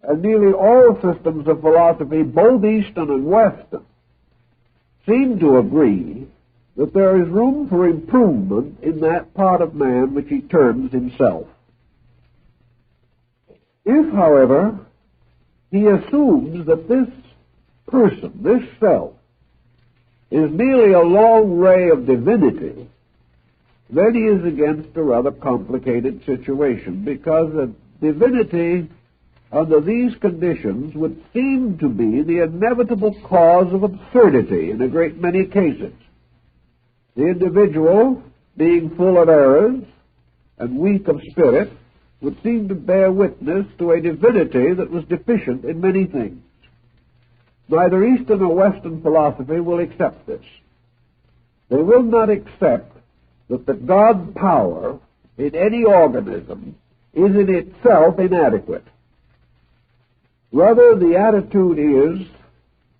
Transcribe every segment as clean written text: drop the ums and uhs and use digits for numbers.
and nearly all systems of philosophy, both Eastern and Western, seem to agree that there is room for improvement in that part of man which he terms himself. If, however, he assumes that this person, this self, is merely a long ray of divinity, then he is against a rather complicated situation, because a divinity under these conditions would seem to be the inevitable cause of absurdity in a great many cases. The individual, being full of errors and weak of spirit, would seem to bear witness to a divinity that was deficient in many things. Neither Eastern or Western philosophy will accept this. They will not accept that the God power in any organism is in itself inadequate. Rather, the attitude is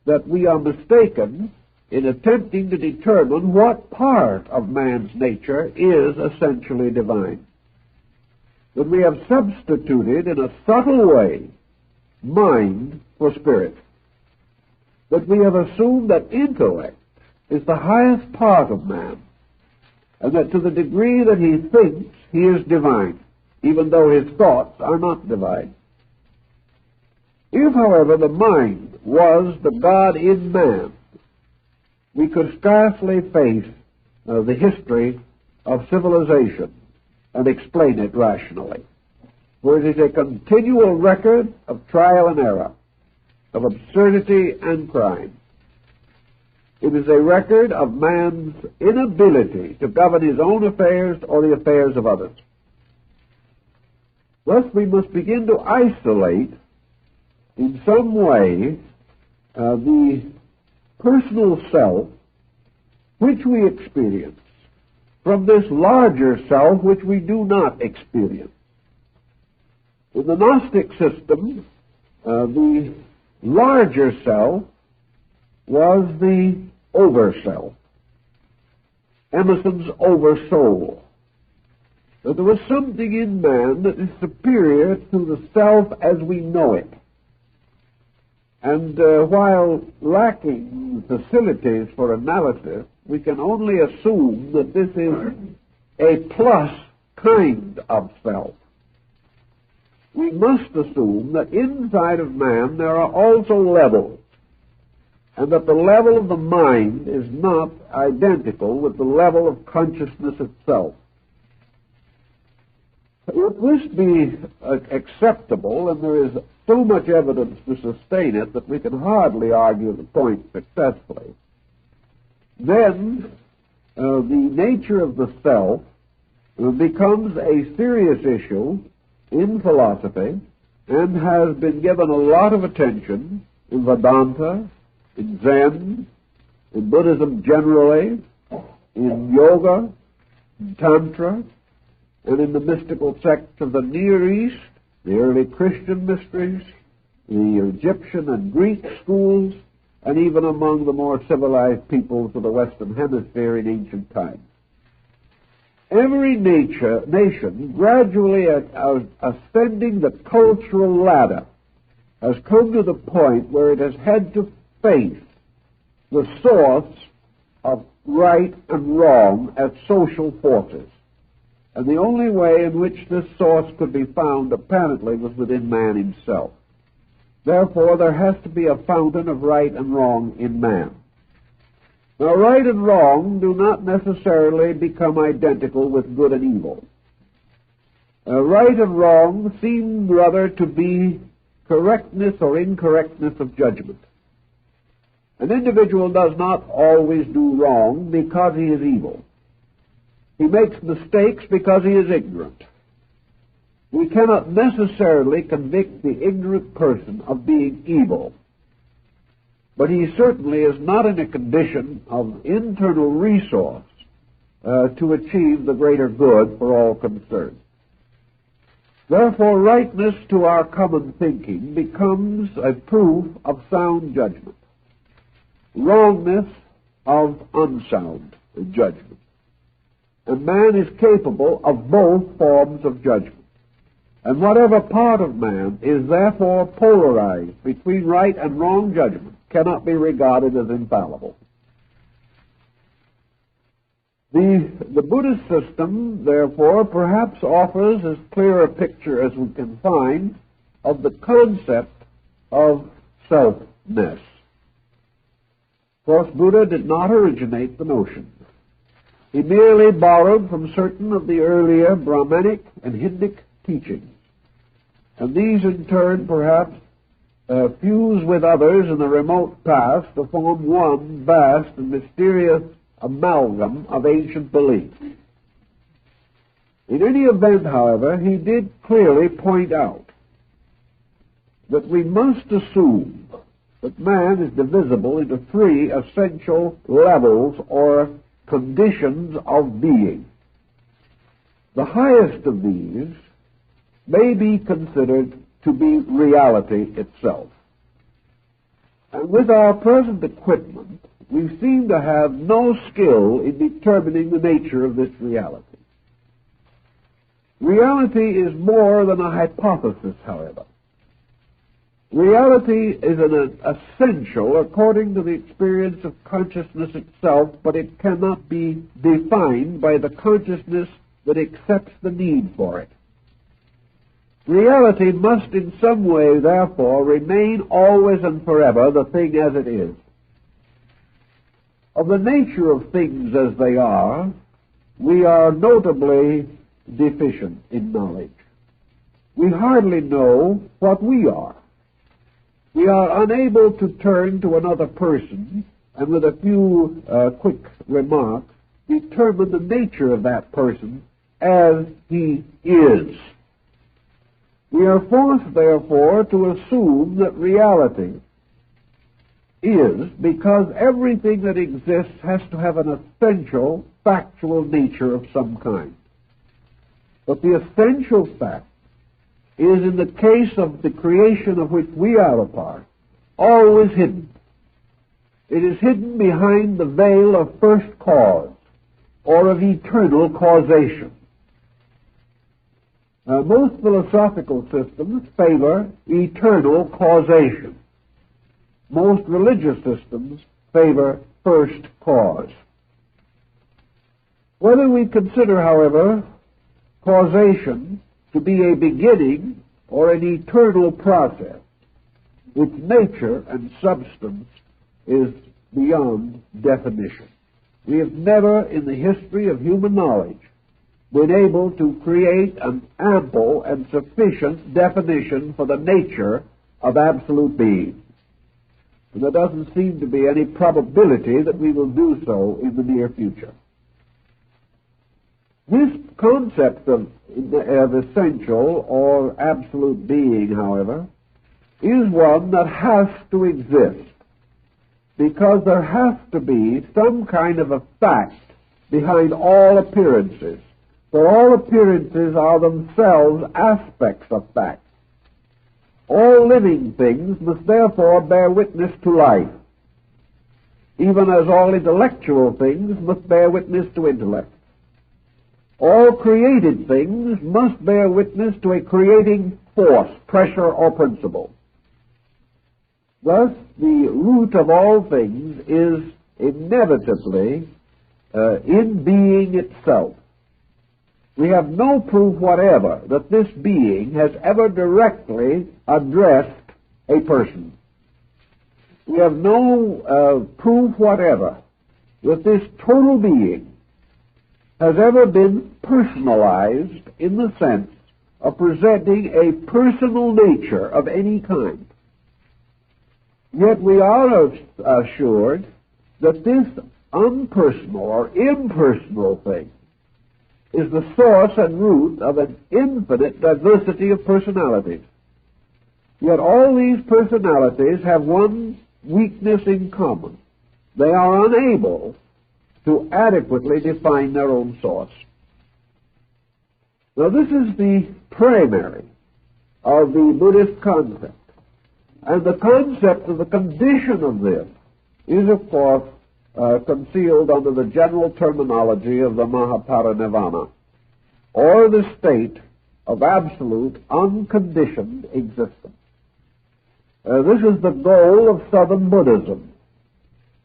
that we are mistaken in attempting to determine what part of man's nature is essentially divine. That we have substituted in a subtle way mind for spirit. That we have assumed that intellect is the highest part of man, and that to the degree that he thinks, he is divine, even though his thoughts are not divine. If, however, the mind was the God in man, we could scarcely face the history of civilization and explain it rationally. For it is a continual record of trial and error, of absurdity and crime. It is a record of man's inability to govern his own affairs or the affairs of others. Thus, we must begin to isolate in some way the personal self which we experience from this larger self which we do not experience. In the Gnostic system, the larger self was the over-self, Emerson's over-soul. That there was something in man that is superior to the self as we know it. And while lacking facilities for analysis, we can only assume that this is a plus kind of self. We must assume that inside of man there are also levels, and that the level of the mind is not identical with the level of consciousness itself. If this be acceptable, and there is so much evidence to sustain it that we can hardly argue the point successfully, then the nature of the self becomes a serious issue in philosophy and has been given a lot of attention in Vedanta, in Zen, in Buddhism generally, in Yoga, in Tantra, and in the mystical sects of the Near East, the early Christian mysteries, the Egyptian and Greek schools, and even among the more civilized peoples of the Western Hemisphere in ancient times. Every nation, gradually ascending the cultural ladder, has come to the point where it has had to face the source of right and wrong as social forces. And the only way in which this source could be found, apparently, was within man himself. Therefore, there has to be a fountain of right and wrong in man. Now, right and wrong do not necessarily become identical with good and evil. Right and wrong seem rather to be correctness or incorrectness of judgment. An individual does not always do wrong because he is evil. He makes mistakes because he is ignorant. We cannot necessarily convict the ignorant person of being evil, but he certainly is not in a condition of internal resource to achieve the greater good for all concerned. Therefore, rightness to our common thinking becomes a proof of sound judgment, wrongness of unsound judgment. And man is capable of both forms of judgment. and whatever part of man is therefore polarized between right and wrong judgment cannot be regarded as infallible. The Buddhist system, therefore, perhaps offers as clear a picture as we can find of the concept of selfness. Of course, Buddha did not originate the notion. He merely borrowed from certain of the earlier Brahmanic and Hindic teachings, and these in turn perhaps fuse with others in the remote past to form one vast and mysterious amalgam of ancient beliefs. In any event, however, he did clearly point out that we must assume that man is divisible into three essential levels or conditions of being. The highest of these may be considered to be reality itself. And with our present equipment, we seem to have no skill in determining the nature of this reality. Reality is more than a hypothesis, however. Reality is an essential according to the experience of consciousness itself, but it cannot be defined by the consciousness that accepts the need for it. Reality must in some way, therefore, remain always and forever the thing as it is. Of the nature of things as they are, we are notably deficient in knowledge. We hardly know what we are. We are unable to turn to another person and with a few quick remarks determine the nature of that person as he is. We are forced, therefore, to assume that reality is because everything that exists has to have an essential, factual nature of some kind. But the essential fact is, in the case of the creation of which we are a part, always hidden. It is hidden behind the veil of first cause or of eternal causation. Most philosophical systems favor eternal causation. Most religious systems favor first cause. Whether we consider, however, causation to be a beginning or an eternal process, its nature and substance is beyond definition. We have never in the history of human knowledge been able to create an ample and sufficient definition for the nature of absolute being. And there doesn't seem to be any probability that we will do so in the near future. This concept of essential or absolute being, however, is one that has to exist because there has to be some kind of a fact behind all appearances. For all appearances are themselves aspects of fact. All living things must therefore bear witness to life, even as all intellectual things must bear witness to intellect. All created things must bear witness to a creating force, pressure, or principle. Thus, the root of all things is inevitably in being itself. We have no proof whatever that this being has ever directly addressed a person. We have no proof whatever that this total being has ever been personalized in the sense of presenting a personal nature of any kind. Yet we are assured that this unpersonal or impersonal thing is the source and root of an infinite diversity of personalities. Yet all these personalities have one weakness in common. They are unable to adequately define their own source. Now, this is the primary of the Buddhist concept. And the concept of the condition of this is, of course, concealed under the general terminology of the Mahaparinirvana, or the state of absolute, unconditioned existence. This is the goal of Southern Buddhism,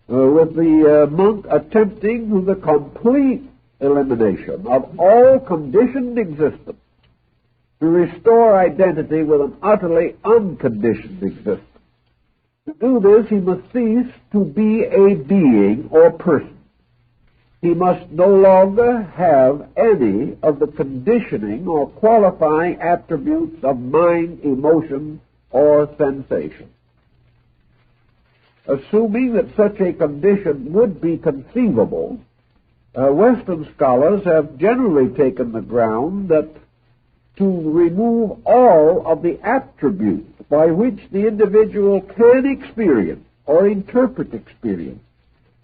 with the monk attempting the complete elimination of all conditioned existence to restore identity with an utterly unconditioned existence. To do this, he must cease to be a being or person. He must no longer have any of the conditioning or qualifying attributes of mind, emotion, or sensation. Assuming that such a condition would be conceivable, Western scholars have generally taken the ground that to remove all of the attributes by which the individual can experience or interpret experience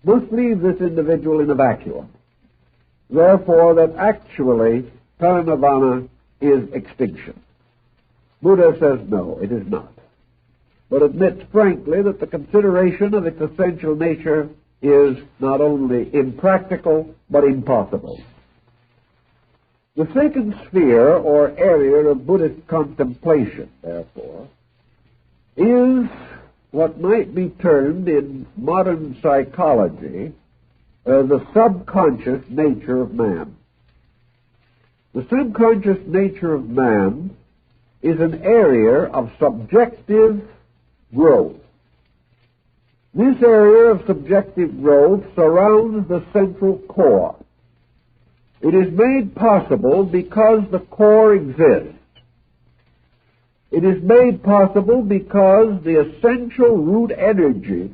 must leave this individual in a vacuum. Therefore, that actually parinirvana is extinction. Buddha says no, it is not, but admits frankly that the consideration of its essential nature is not only impractical, but impossible. The second sphere or area of Buddhist contemplation, therefore, is what might be termed in modern psychology the subconscious nature of man. The subconscious nature of man is an area of subjective growth. This area of subjective growth surrounds the central core. It is made possible because the core exists. It is made possible because the essential root energies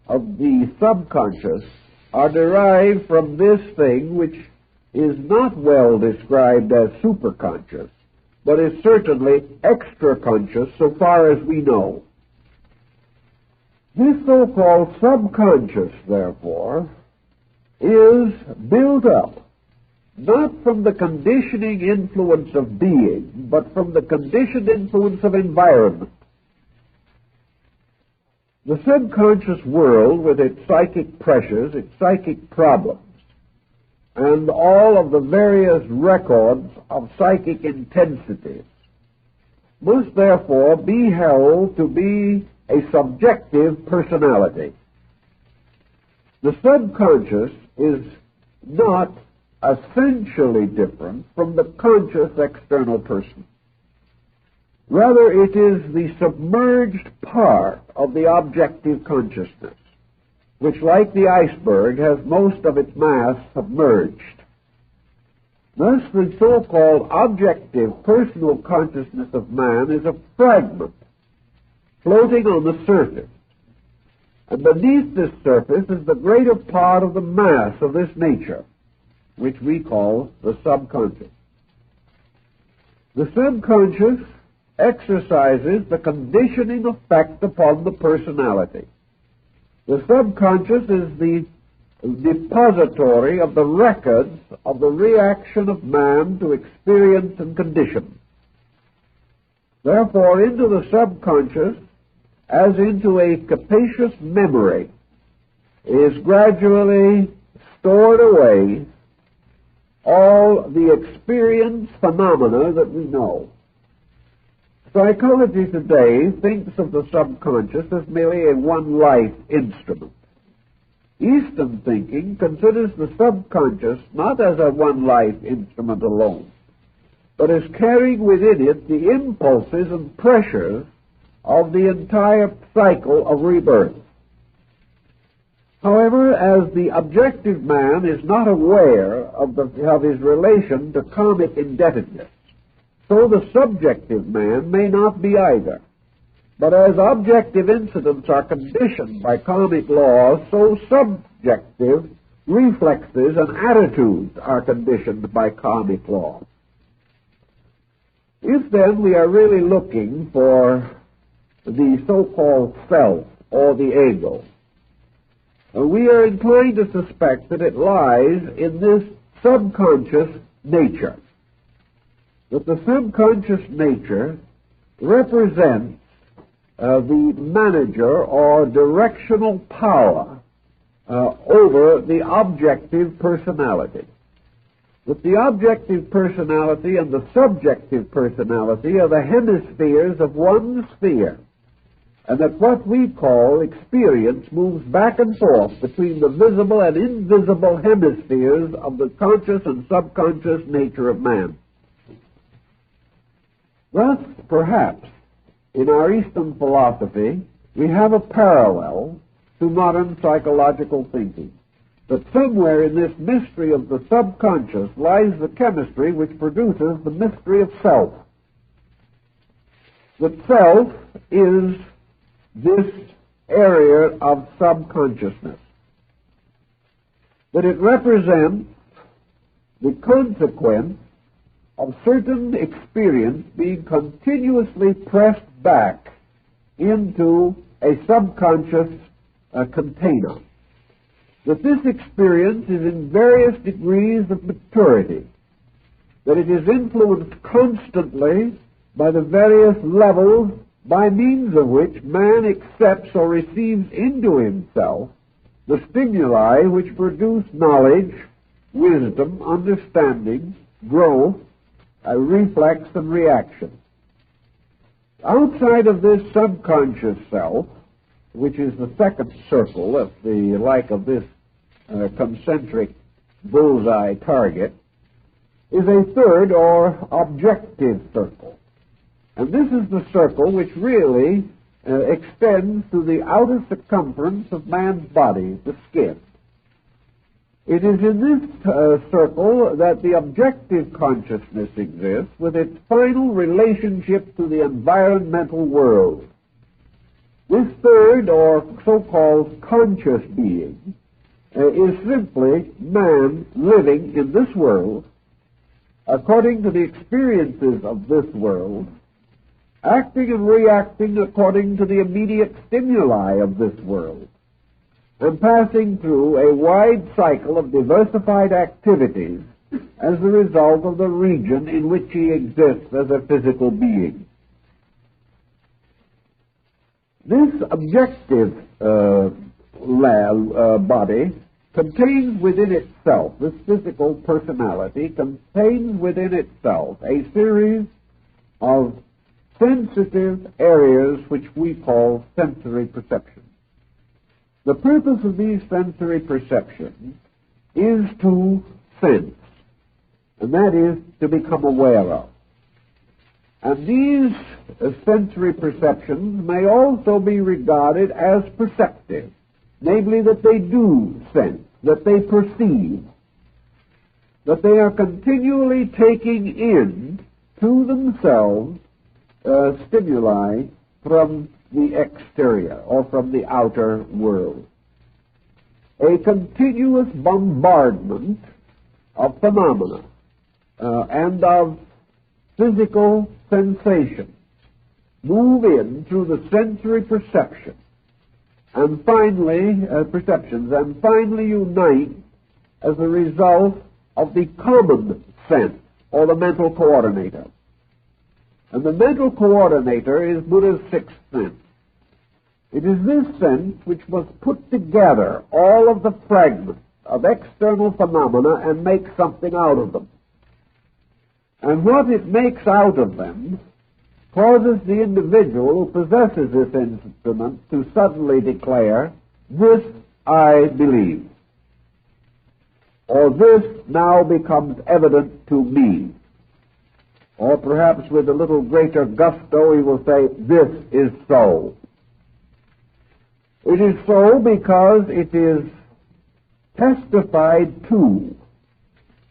of the subconscious are derived from this thing which is not well described as superconscious, but is certainly extraconscious so far as we know. This so-called subconscious, therefore, is built up not from the conditioning influence of being, but from the conditioned influence of environment. The subconscious world, with its psychic pressures, its psychic problems, and all of the various records of psychic intensities, must therefore be held to be a subjective personality. The subconscious is not essentially different from the conscious external person. Rather, it is the submerged part of the objective consciousness, which, like the iceberg, has most of its mass submerged. Thus, the so-called objective personal consciousness of man is a fragment floating on the surface, and beneath this surface is the greater part of the mass of this nature, which we call the subconscious. The subconscious exercises the conditioning effect upon the personality. The subconscious is the depository of the records of the reaction of man to experience and condition. Therefore, into the subconscious, as into a capacious memory, is gradually stored away all the experience phenomena that we know. Psychology today thinks of the subconscious as merely a one-life instrument. Eastern thinking considers the subconscious not as a one-life instrument alone, but as carrying within it the impulses and pressures of the entire cycle of rebirth. However, as the objective man is not aware of his relation to karmic indebtedness, so the subjective man may not be either. But as objective incidents are conditioned by karmic laws, so subjective reflexes and attitudes are conditioned by karmic laws. If then we are really looking for the so-called self or the ego, we are inclined to suspect that it lies in this subconscious nature. That the subconscious nature represents the manager or directional power over the objective personality. that the objective personality and the subjective personality are the hemispheres of one sphere, and that what we call experience moves back and forth between the visible and invisible hemispheres of the conscious and subconscious nature of man. Thus, perhaps, in our Eastern philosophy, we have a parallel to modern psychological thinking, that somewhere in this mystery of the subconscious lies the chemistry which produces the mystery of self. That self is this area of subconsciousness, that it represents the consequence of certain experience being continuously pressed back into a subconscious container. That this experience is in various degrees of maturity, that it is influenced constantly by the various levels by means of which man accepts or receives into himself the stimuli which produce knowledge, wisdom, understanding, growth, reflex, and reaction. Outside of this subconscious self, which is the second circle of the like of this concentric bullseye target, is a third or objective circle. And this is the circle which really extends to the outer circumference of man's body, the skin. It is in this circle that the objective consciousness exists with its final relationship to the environmental world. This third, or so-called conscious being, is simply man living in this world according to the experiences of this world, acting and reacting according to the immediate stimuli of this world, and passing through a wide cycle of diversified activities as a result of the region in which he exists as a physical being. This objective body contains within itself, this physical personality contains within itself a series of sensitive areas which we call sensory perceptions. The purpose of these sensory perceptions is to sense, and that is to become aware of. And these sensory perceptions may also be regarded as perceptive, namely that they do sense, that they perceive, that they are continually taking in to themselves stimuli from the exterior or from the outer world. A continuous bombardment of phenomena and of physical sensation move in through the sensory perception and finally unite as a result of the common sense or the mental coordinator. And the mental coordinator is Buddha's sixth sense. It is this sense which must put together all of the fragments of external phenomena and make something out of them. And what it makes out of them causes the individual who possesses this instrument to suddenly declare, "This I believe," or "This now becomes evident to me." Or perhaps with a little greater gusto he will say, "This is so." It is so because it is testified to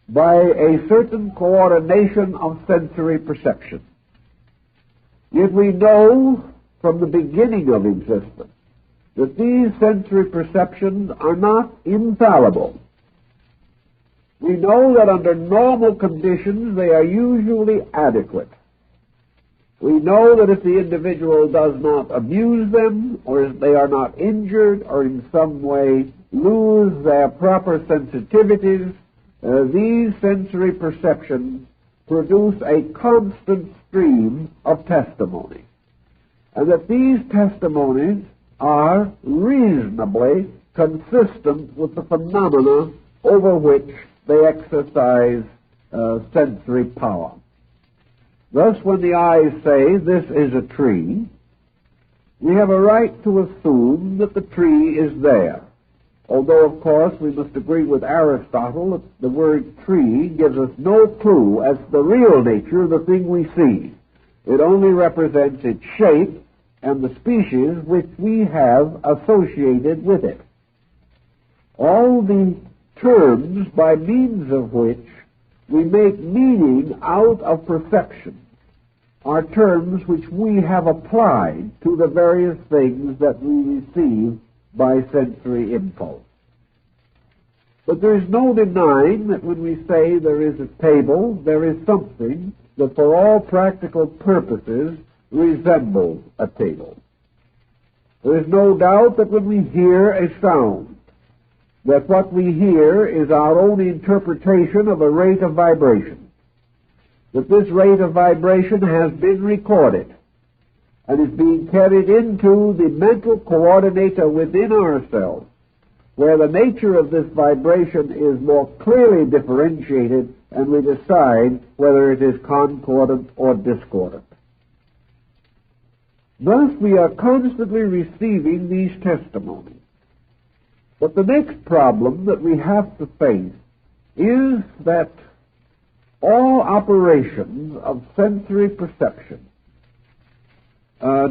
by a certain coordination of sensory perception. Yet we know from the beginning of existence that these sensory perceptions are not infallible. We know that under normal conditions they are usually adequate. We know that if the individual does not abuse them, or if they are not injured, or in some way lose their proper sensitivities, these sensory perceptions produce a constant stream of testimony. And that these testimonies are reasonably consistent with the phenomena over which they exercise sensory power. Thus, when the eyes say, this is a tree, we have a right to assume that the tree is there. Although, of course, we must agree with Aristotle that the word tree gives us no clue as to the real nature of the thing we see. It only represents its shape and the species which we have associated with it. All the terms by means of which we make meaning out of perception are terms which we have applied to the various things that we receive by sensory impulse. But there is no denying that when we say there is a table, there is something that for all practical purposes resembles a table. There is no doubt that when we hear a sound, that what we hear is our own interpretation of a rate of vibration, that this rate of vibration has been recorded and is being carried into the mental coordinator within ourselves, where the nature of this vibration is more clearly differentiated, and we decide whether it is concordant or discordant. Thus, we are constantly receiving these testimonies. But the next problem that we have to face is that all operations of sensory perception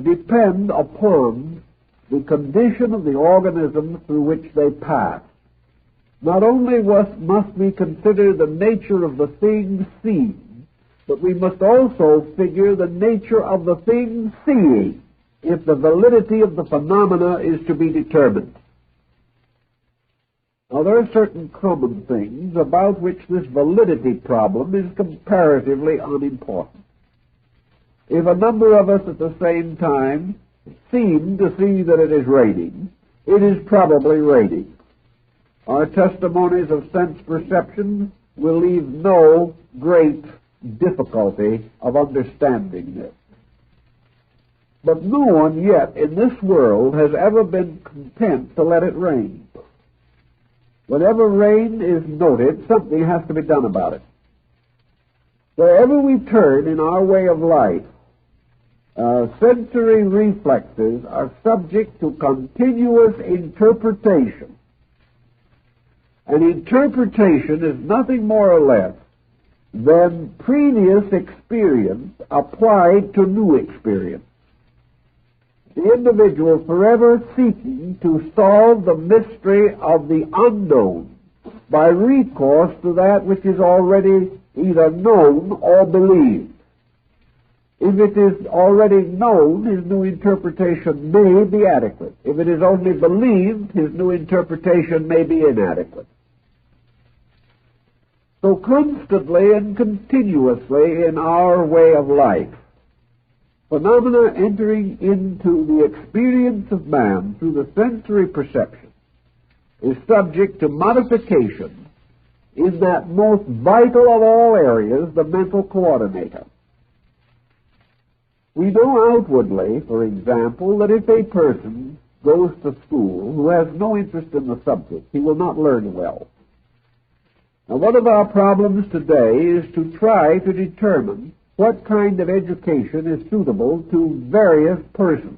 depend upon the condition of the organism through which they pass. Not only must we consider the nature of the thing seen, but we must also figure the nature of the thing seeing, if the validity of the phenomena is to be determined. Now, there are certain common things about which this validity problem is comparatively unimportant. If a number of us at the same time seem to see that it is raining, it is probably raining. Our testimonies of sense perception will leave no great difficulty of understanding this. But no one yet in this world has ever been content to let it rain. Whenever rain is noted, something has to be done about it. Wherever we turn in our way of life, sensory reflexes are subject to continuous interpretation. And interpretation is nothing more or less than previous experience applied to new experience. The individual forever seeking to solve the mystery of the unknown by recourse to that which is already either known or believed. If it is already known, his new interpretation may be adequate. If it is only believed, his new interpretation may be inadequate. So constantly and continuously in our way of life, phenomena entering into the experience of man through the sensory perception is subject to modification in that most vital of all areas, the mental coordinator. We know outwardly, for example, that if a person goes to school who has no interest in the subject, he will not learn well. Now, one of our problems today is to try to determine what kind of education is suitable to various persons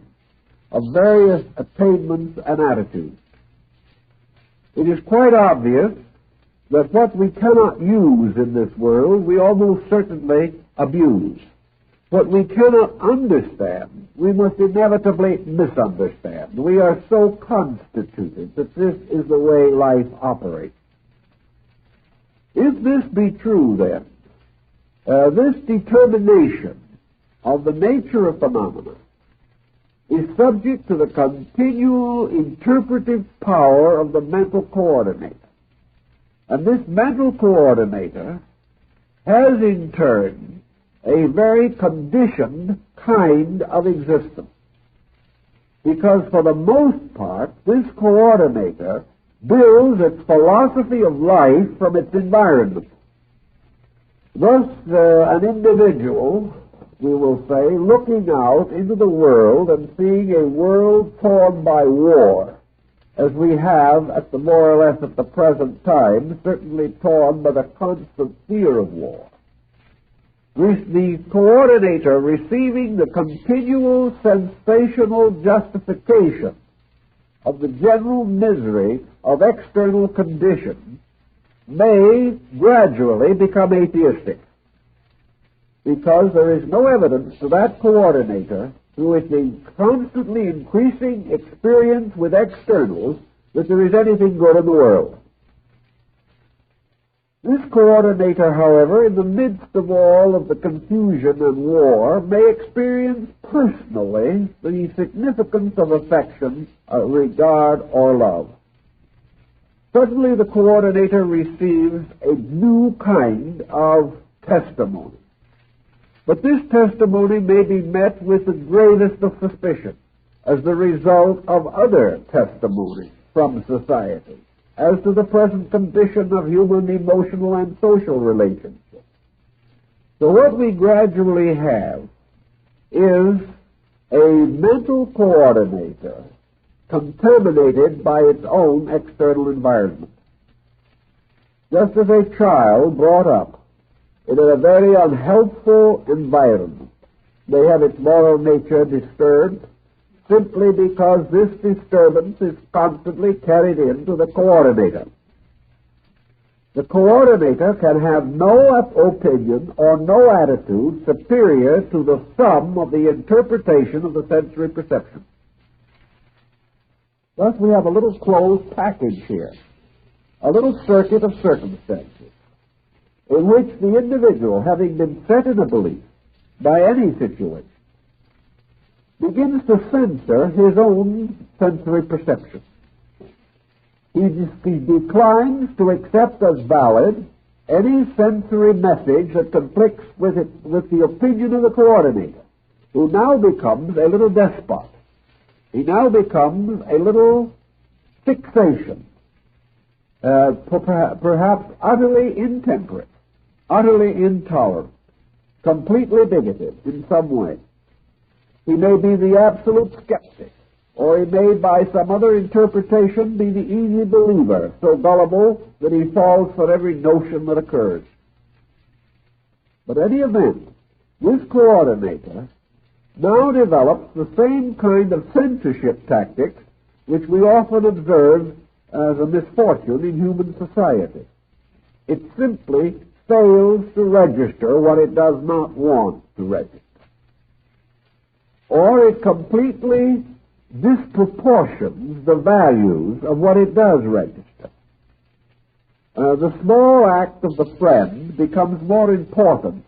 of various attainments and attitudes. It is quite obvious that what we cannot use in this world, we almost certainly abuse. What we cannot understand, we must inevitably misunderstand. We are so constituted that this is the way life operates. If this be true, then, this determination of the nature of phenomena is subject to the continual interpretive power of the mental coordinator. And this mental coordinator has in turn a very conditioned kind of existence. Because for the most part, this coordinator builds its philosophy of life from its environment. Thus, an individual, we will say, looking out into the world and seeing a world torn by war, as we have at the more or less at the present time, certainly torn by the constant fear of war. The coordinator receiving the continual sensational justification of the general misery of external conditions may gradually become atheistic, because there is no evidence to that coordinator through its constantly increasing experience with externals that there is anything good in the world. This coordinator, however, in the midst of all of the confusion and war, may experience personally the significance of affection, regard, or love. Suddenly the coordinator receives a new kind of testimony. But this testimony may be met with the gravest of suspicion as the result of other testimonies from society as to the present condition of human emotional and social relationships. So what we gradually have is a mental coordinator contaminated by its own external environment. Just as a child brought up in a very unhelpful environment may have its moral nature disturbed simply because this disturbance is constantly carried into the coordinator. The coordinator can have no opinion or no attitude superior to the sum of the interpretation of the sensory perception. Thus we have a little closed package here, a little circuit of circumstances, in which the individual, having been set in a belief by any situation, begins to censor his own sensory perception. He declines to accept as valid any sensory message that conflicts with the opinion of the coordinator, who now becomes a little despot. He now becomes a little fixation, perhaps utterly intemperate, utterly intolerant, completely bigoted in some way. He may be the absolute skeptic, or he may, by some other interpretation, be the easy believer, so gullible that he falls for every notion that occurs. But in any event, this coordinator now develops the same kind of censorship tactics which we often observe as a misfortune in human society. It simply fails to register what it does not want to register, or it completely disproportions the values of what it does register. The small act of the friend becomes more important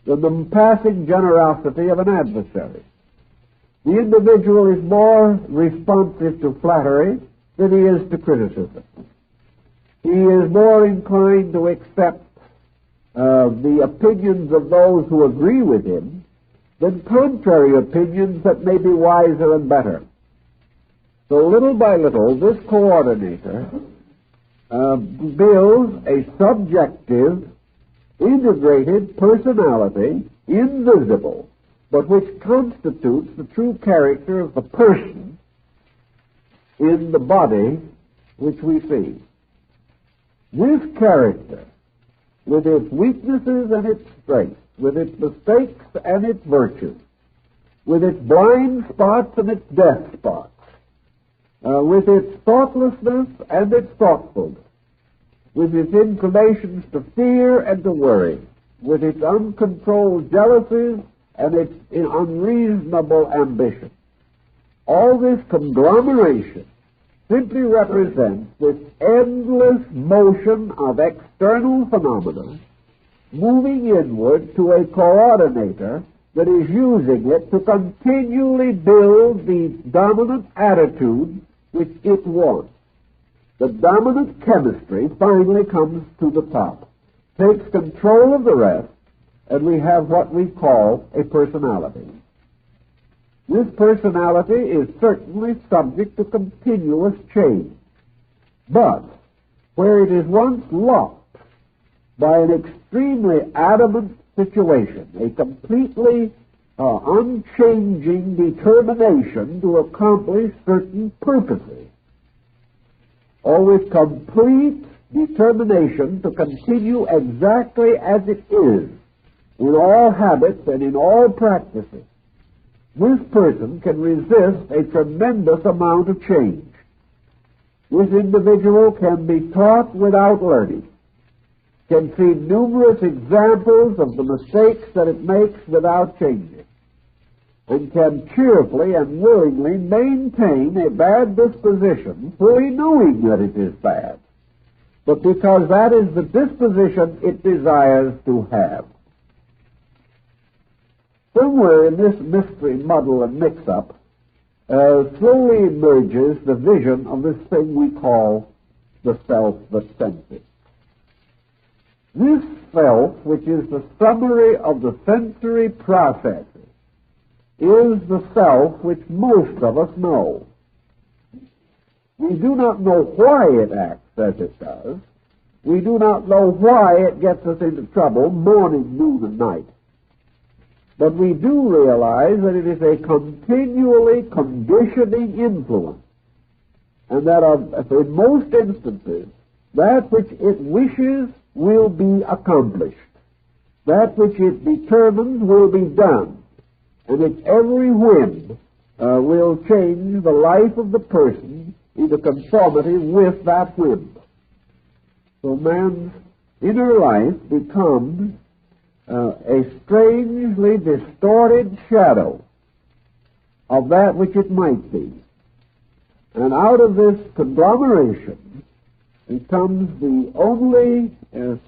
than the passing generosity of an adversary. The individual is more responsive to flattery than he is to criticism. He is more inclined to accept the opinions of those who agree with him than contrary opinions that may be wiser and better. So little by little, this coordinator builds a subjective, integrated personality, invisible, but which constitutes the true character of the person in the body which we see. This character, with its weaknesses and its strengths, with its mistakes and its virtues, with its blind spots and its deaf spots, with its thoughtlessness and its thoughtfulness, with its inclinations to fear and to worry, with its uncontrolled jealousies and its unreasonable ambition. All this conglomeration simply represents this endless motion of external phenomena moving inward to a coordinator that is using it to continually build the dominant attitude which it wants. The dominant chemistry finally comes to the top, takes control of the rest, and we have what we call a personality. This personality is certainly subject to continuous change, but where it is once locked by an extremely adamant situation, a completely unchanging determination to accomplish certain purposes, or with complete determination to continue exactly as it is in all habits and in all practices, this person can resist a tremendous amount of change. This individual can be taught without learning, can see numerous examples of the mistakes that it makes without changing, and can cheerfully and willingly maintain a bad disposition, fully knowing that it is bad, but because that is the disposition it desires to have. Somewhere in this mystery, muddle, and mix-up, slowly emerges the vision of this thing we call the self that senses. This self, which is the summary of the sensory processes, is the self which most of us know. We do not know why it acts as it does. We do not know why it gets us into trouble morning, noon, and night. But we do realize that it is a continually conditioning influence, and that in most instances, that which it wishes will be accomplished. That which it determines will be done, and its every whim will change the life of the person into conformity with that whim. So man's inner life becomes a strangely distorted shadow of that which it might be. And out of this conglomeration becomes the only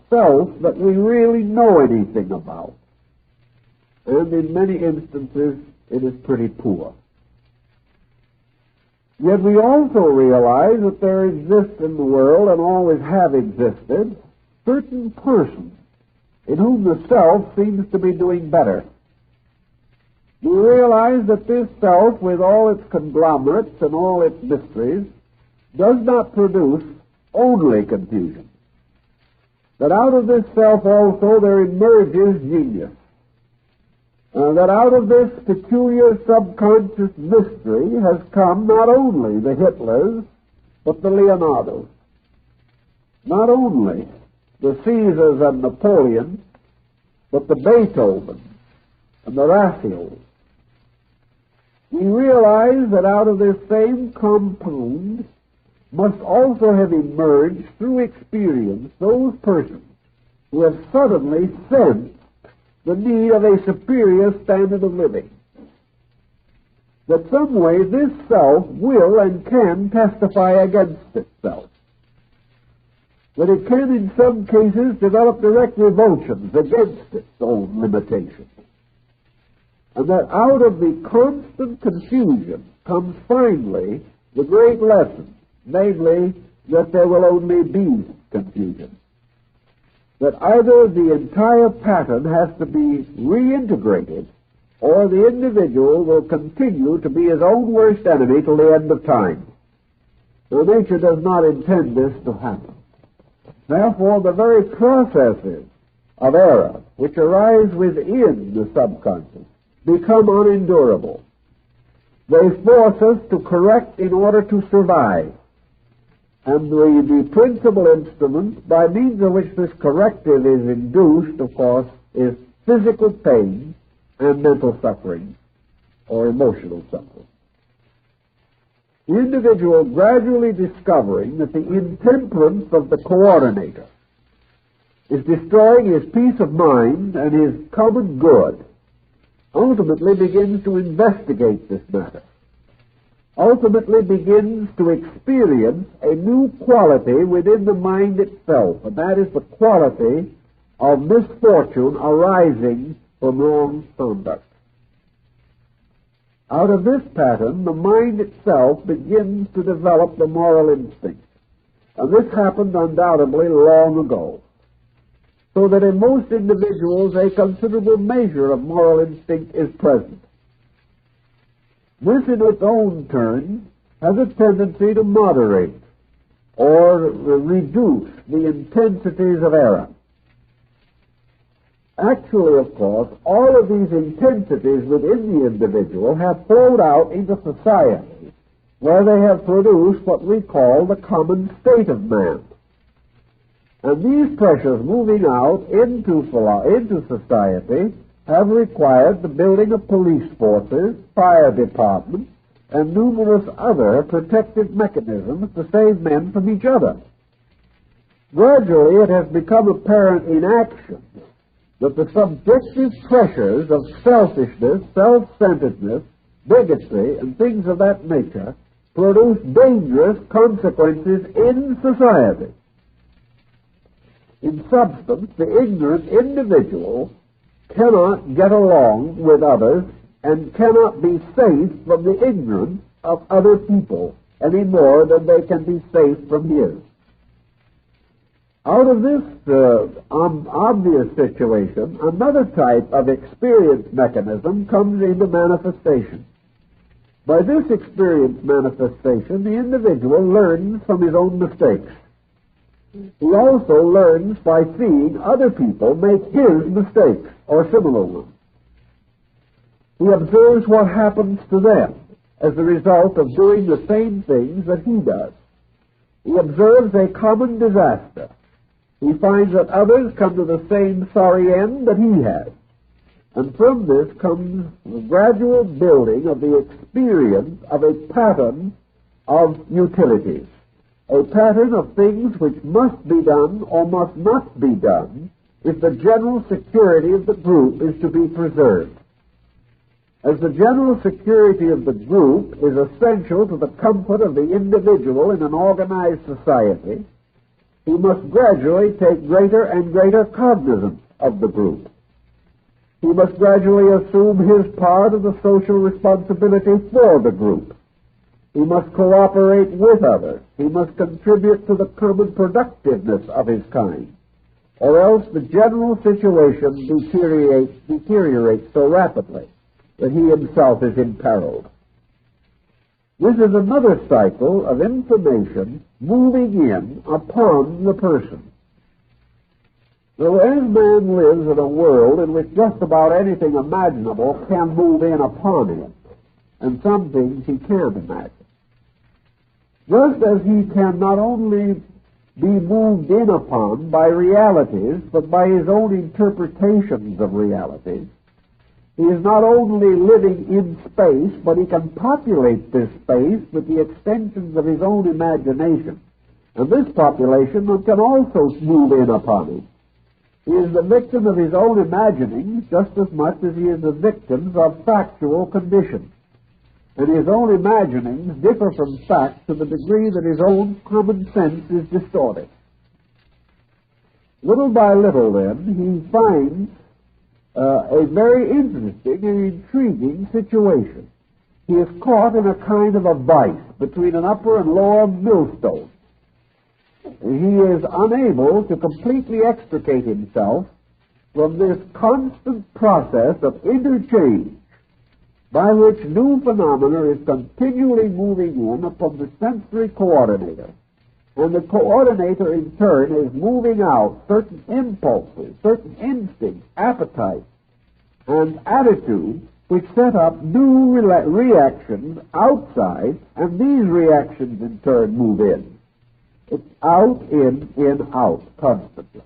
self that we really know anything about. And in many instances, it is pretty poor. Yet we also realize that there exists in the world, and always have existed, certain persons in whom the self seems to be doing better. We realize that this self, with all its conglomerates and all its mysteries, does not produce only confusion. That out of this self also there emerges genius. That out of this peculiar subconscious mystery has come not only the Hitlers, but the Leonardos. Not only the Caesars and Napoleons, but the Beethovens and the Raphaels. We realize that out of this same compound must also have emerged through experience those persons who have suddenly sensed the need of a superior standard of living. That some way this self will and can testify against itself. That it can in some cases develop direct revulsions against its own limitations. And that out of the constant confusion comes finally the great lesson, namely that there will only be confusion. That either the entire pattern has to be reintegrated, or the individual will continue to be his own worst enemy till the end of time. So nature does not intend this to happen. Therefore, the very processes of error which arise within the subconscious become unendurable. They force us to correct in order to survive. And the principal instrument by means of which this corrective is induced, of course, is physical pain and mental suffering, or emotional suffering. The individual gradually discovering that the intemperance of the coordinator is destroying his peace of mind and his common good, ultimately begins to investigate this matter. Ultimately begins to experience a new quality within the mind itself, and that is the quality of misfortune arising from wrong conduct. Out of this pattern, the mind itself begins to develop the moral instinct. And this happened undoubtedly long ago. So that in most individuals a considerable measure of moral instinct is present. This in its own turn has a tendency to moderate or reduce the intensities of error. Actually, of course, all of these intensities within the individual have flowed out into society where they have produced what we call the common state of man. And these pressures moving out into society have required the building of police forces, fire departments, and numerous other protective mechanisms to save men from each other. Gradually, it has become apparent in action that the subjective pressures of selfishness, self-centeredness, bigotry, and things of that nature produce dangerous consequences in society. In substance, the ignorant individual cannot get along with others and cannot be safe from the ignorance of other people any more than they can be safe from his. Out of this obvious situation, another type of experience mechanism comes into manifestation. By this experience manifestation, the individual learns from his own mistakes. He also learns by seeing other people make his mistakes or similar ones. He observes what happens to them as a result of doing the same things that he does. He observes a common disaster. He finds that others come to the same sorry end that he has. And from this comes the gradual building of the experience of a pattern of utilities, a pattern of things which must be done or must not be done if the general security of the group is to be preserved. As the general security of the group is essential to the comfort of the individual in an organized society, he must gradually take greater and greater cognizance of the group. He must gradually assume his part of the social responsibility for the group. He must cooperate with others. He must contribute to the common productiveness of his kind, or else the general situation deteriorates so rapidly that he himself is imperiled. This is another cycle of information moving in upon the person. So as man lives in a world in which just about anything imaginable can move in upon him, and some things he can't imagine, just as he can not only be moved in upon by realities, but by his own interpretations of realities, he is not only living in space, but he can populate this space with the extensions of his own imagination. And this population can also move in upon him. He is the victim of his own imaginings just as much as he is the victim of factual conditions. And his own imaginings differ from facts to the degree that his own common sense is distorted. Little by little, then, he finds a very interesting and intriguing situation. He is caught in a kind of a vice between an upper and lower millstone. He is unable to completely extricate himself from this constant process of interchange by which new phenomena is continually moving in upon the sensory coordinator. And the coordinator, in turn, is moving out certain impulses, certain instincts, appetites, and attitudes which set up new reactions outside, and these reactions, in turn, move in. It's out, in, out, constantly.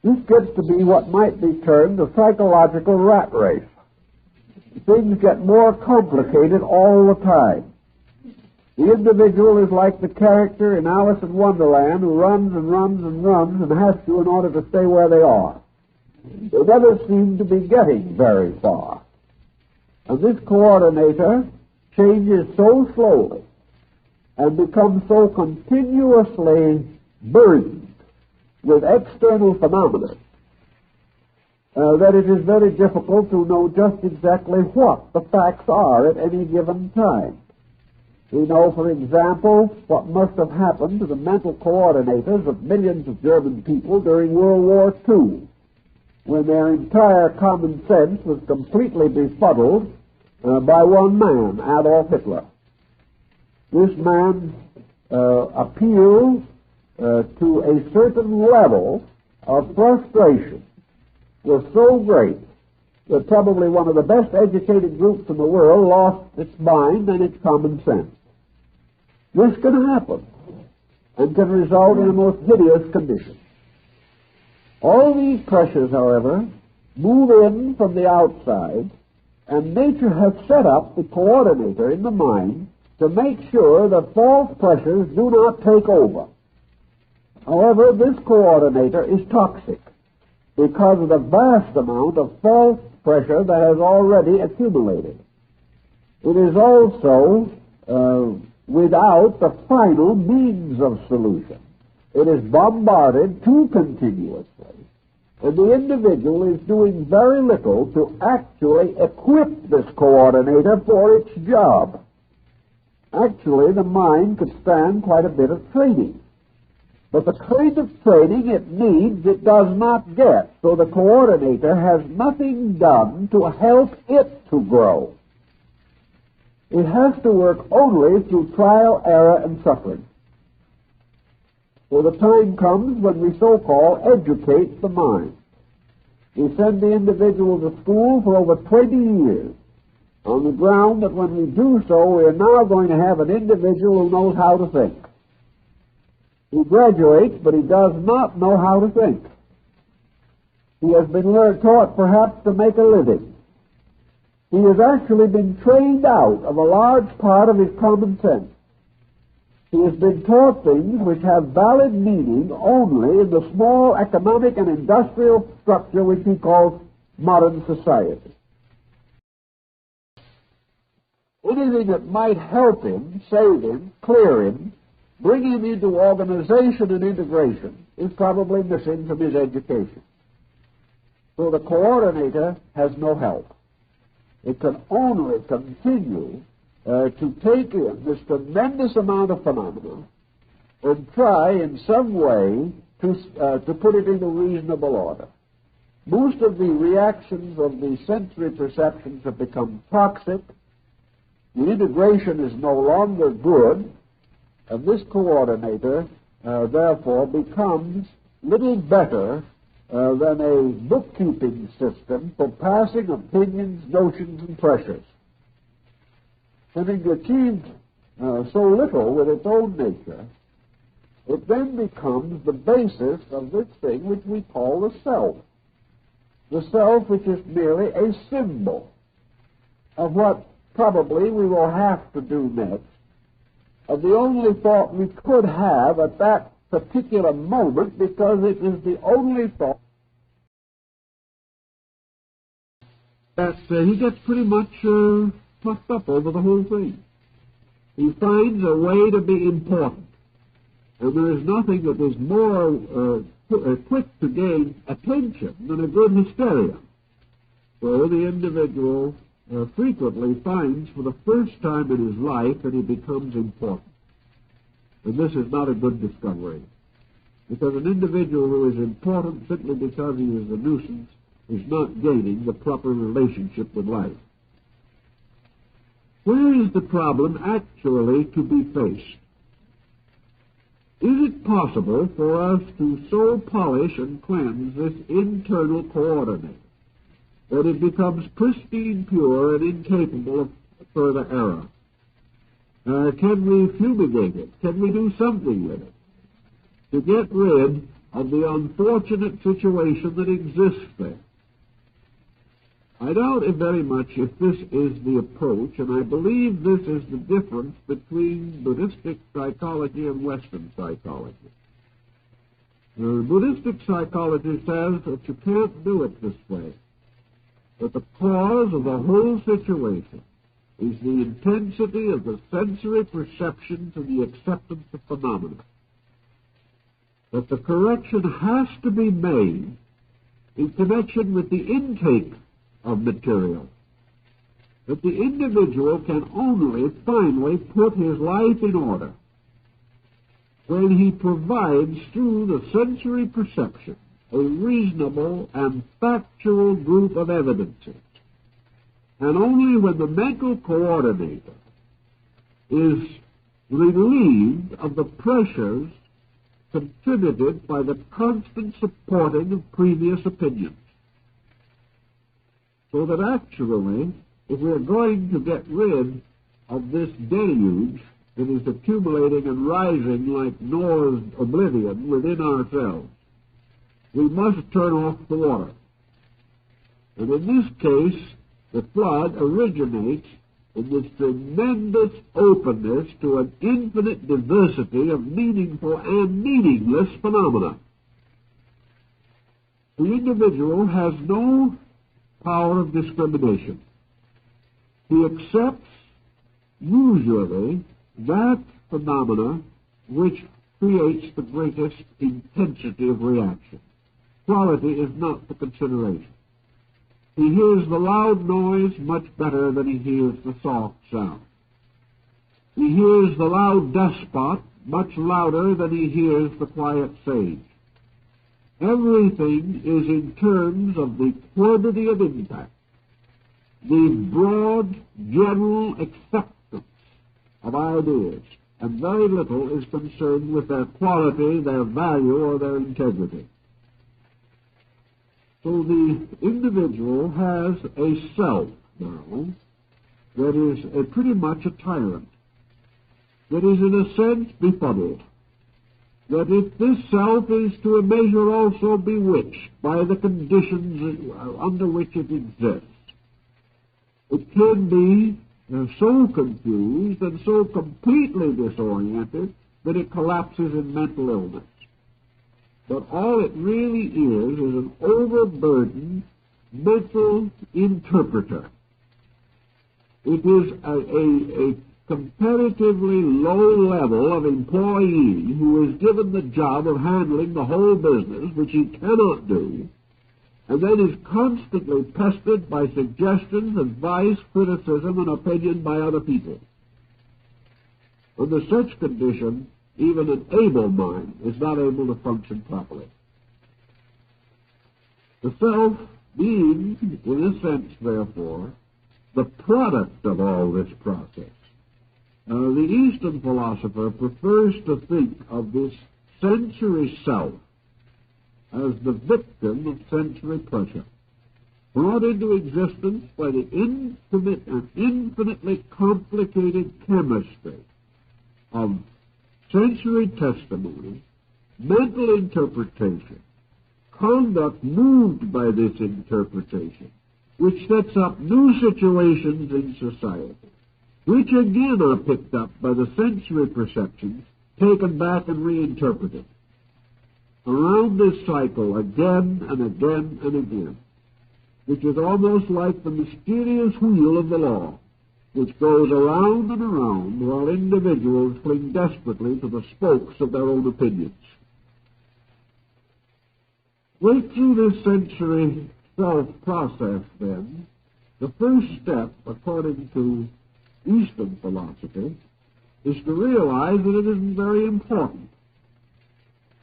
This gets to be what might be termed a psychological rat race. Things get more complicated all the time. The individual is like the character in Alice in Wonderland who runs and runs and runs and has to in order to stay where they are. They never seem to be getting very far. And this coordinator changes so slowly and becomes so continuously burdened with external phenomena that it is very difficult to know just exactly what the facts are at any given time. We know, for example, what must have happened to the mental coordinators of millions of German people during World War II, when their entire common sense was completely befuddled by one man, Adolf Hitler. This man's appeal to a certain level of frustration was so great that probably one of the best educated groups in the world lost its mind and its common sense. This can happen and can result in a most hideous condition. All these pressures, however, move in from the outside, and nature has set up the coordinator in the mind to make sure that false pressures do not take over. However, this coordinator is toxic because of the vast amount of false pressure that has already accumulated. It is also without the final means of solution. It is bombarded too continuously, and the individual is doing very little to actually equip this coordinator for its job. Actually, the mind could stand quite a bit of training. But the kind of training it needs, it does not get. So the coordinator has nothing done to help it to grow. It has to work only through trial, error, and suffering. So the time comes when we so-called educate the mind. We send the individual to school for over 20 years on the ground that when we do so, we are now going to have an individual who knows how to think. He graduates, but he does not know how to think. He has been taught perhaps to make a living. He has actually been trained out of a large part of his common sense. He has been taught things which have valid meaning only in the small economic and industrial structure which he calls modern society. Anything that might help him, save him, clear him, bring him into organization and integration is probably missing from his education. So the coordinator has no help. It can only continue to take in this tremendous amount of phenomena and try in some way to put it into reasonable order. Most of the reactions of the sensory perceptions have become toxic. The integration is no longer good, and this coordinator, therefore, becomes little better than a bookkeeping system for passing opinions, notions, and pressures. Having achieved so little with its own nature, it then becomes the basis of this thing which we call the self. The self which is merely a symbol of what probably we will have to do next, of the only thought we could have at that particular moment, because it is the only thought that he gets pretty much puffed up over the whole thing. He finds a way to be important, and there is nothing that is more quick to gain attention than a good hysteria. So the individual frequently finds for the first time in his life that he becomes important. And this is not a good discovery, because an individual who is important simply because he is a nuisance is not gaining the proper relationship with life. Where is the problem actually to be faced? Is it possible for us to so polish and cleanse this internal coordinator that it becomes pristine, pure, and incapable of further error? Can we fumigate it? Can we do something with it to get rid of the unfortunate situation that exists there? I doubt it very much if this is the approach, and I believe this is the difference between Buddhistic psychology and Western psychology. Buddhistic psychology says that you can't do it this way, that the cause of the whole situation is the intensity of the sensory perceptions and the acceptance of phenomena. That the correction has to be made in connection with the intake of material. That the individual can only finally put his life in order when he provides through the sensory perception a reasonable and factual group of evidences. And only when the mental coordinator is relieved of the pressures contributed by the constant supporting of previous opinions. So that actually, if we're going to get rid of this deluge that is accumulating and rising like Noah's oblivion within ourselves, we must turn off the water. And in this case, the flood originates in this tremendous openness to an infinite diversity of meaningful and meaningless phenomena. The individual has no power of discrimination. He accepts usually that phenomena which creates the greatest intensity of reaction. Quality is not the consideration. He hears the loud noise much better than he hears the soft sound. He hears the loud despot much louder than he hears the quiet sage. Everything is in terms of the quantity of impact, the broad general acceptance of ideas, and very little is concerned with their quality, their value, or their integrity. So the individual has a self now that is pretty much a tyrant, that is in a sense befuddled, that if this self is to a measure also bewitched by the conditions under which it exists, it can be so confused and so completely disoriented that it collapses in mental illness. But all it really is an overburdened mental interpreter. It is a comparatively low level of employee who is given the job of handling the whole business, which he cannot do, and then is constantly pestered by suggestions, advice, criticism, and opinion by other people. Under such condition, even an able mind is not able to function properly. The self being, in a sense, therefore, the product of all this process. The Eastern philosopher prefers to think of this sensory self as the victim of sensory pressure, brought into existence by the infinite and infinitely complicated chemistry of sensory testimony, mental interpretation, conduct moved by this interpretation, which sets up new situations in society, which again are picked up by the sensory perceptions, taken back and reinterpreted. Around this cycle again and again and again, which is almost like the mysterious wheel of the law, which goes around and around while individuals cling desperately to the spokes of their own opinions. Right through this sensory self-process, then, the first step, according to Eastern philosophy, is to realize that it isn't very important,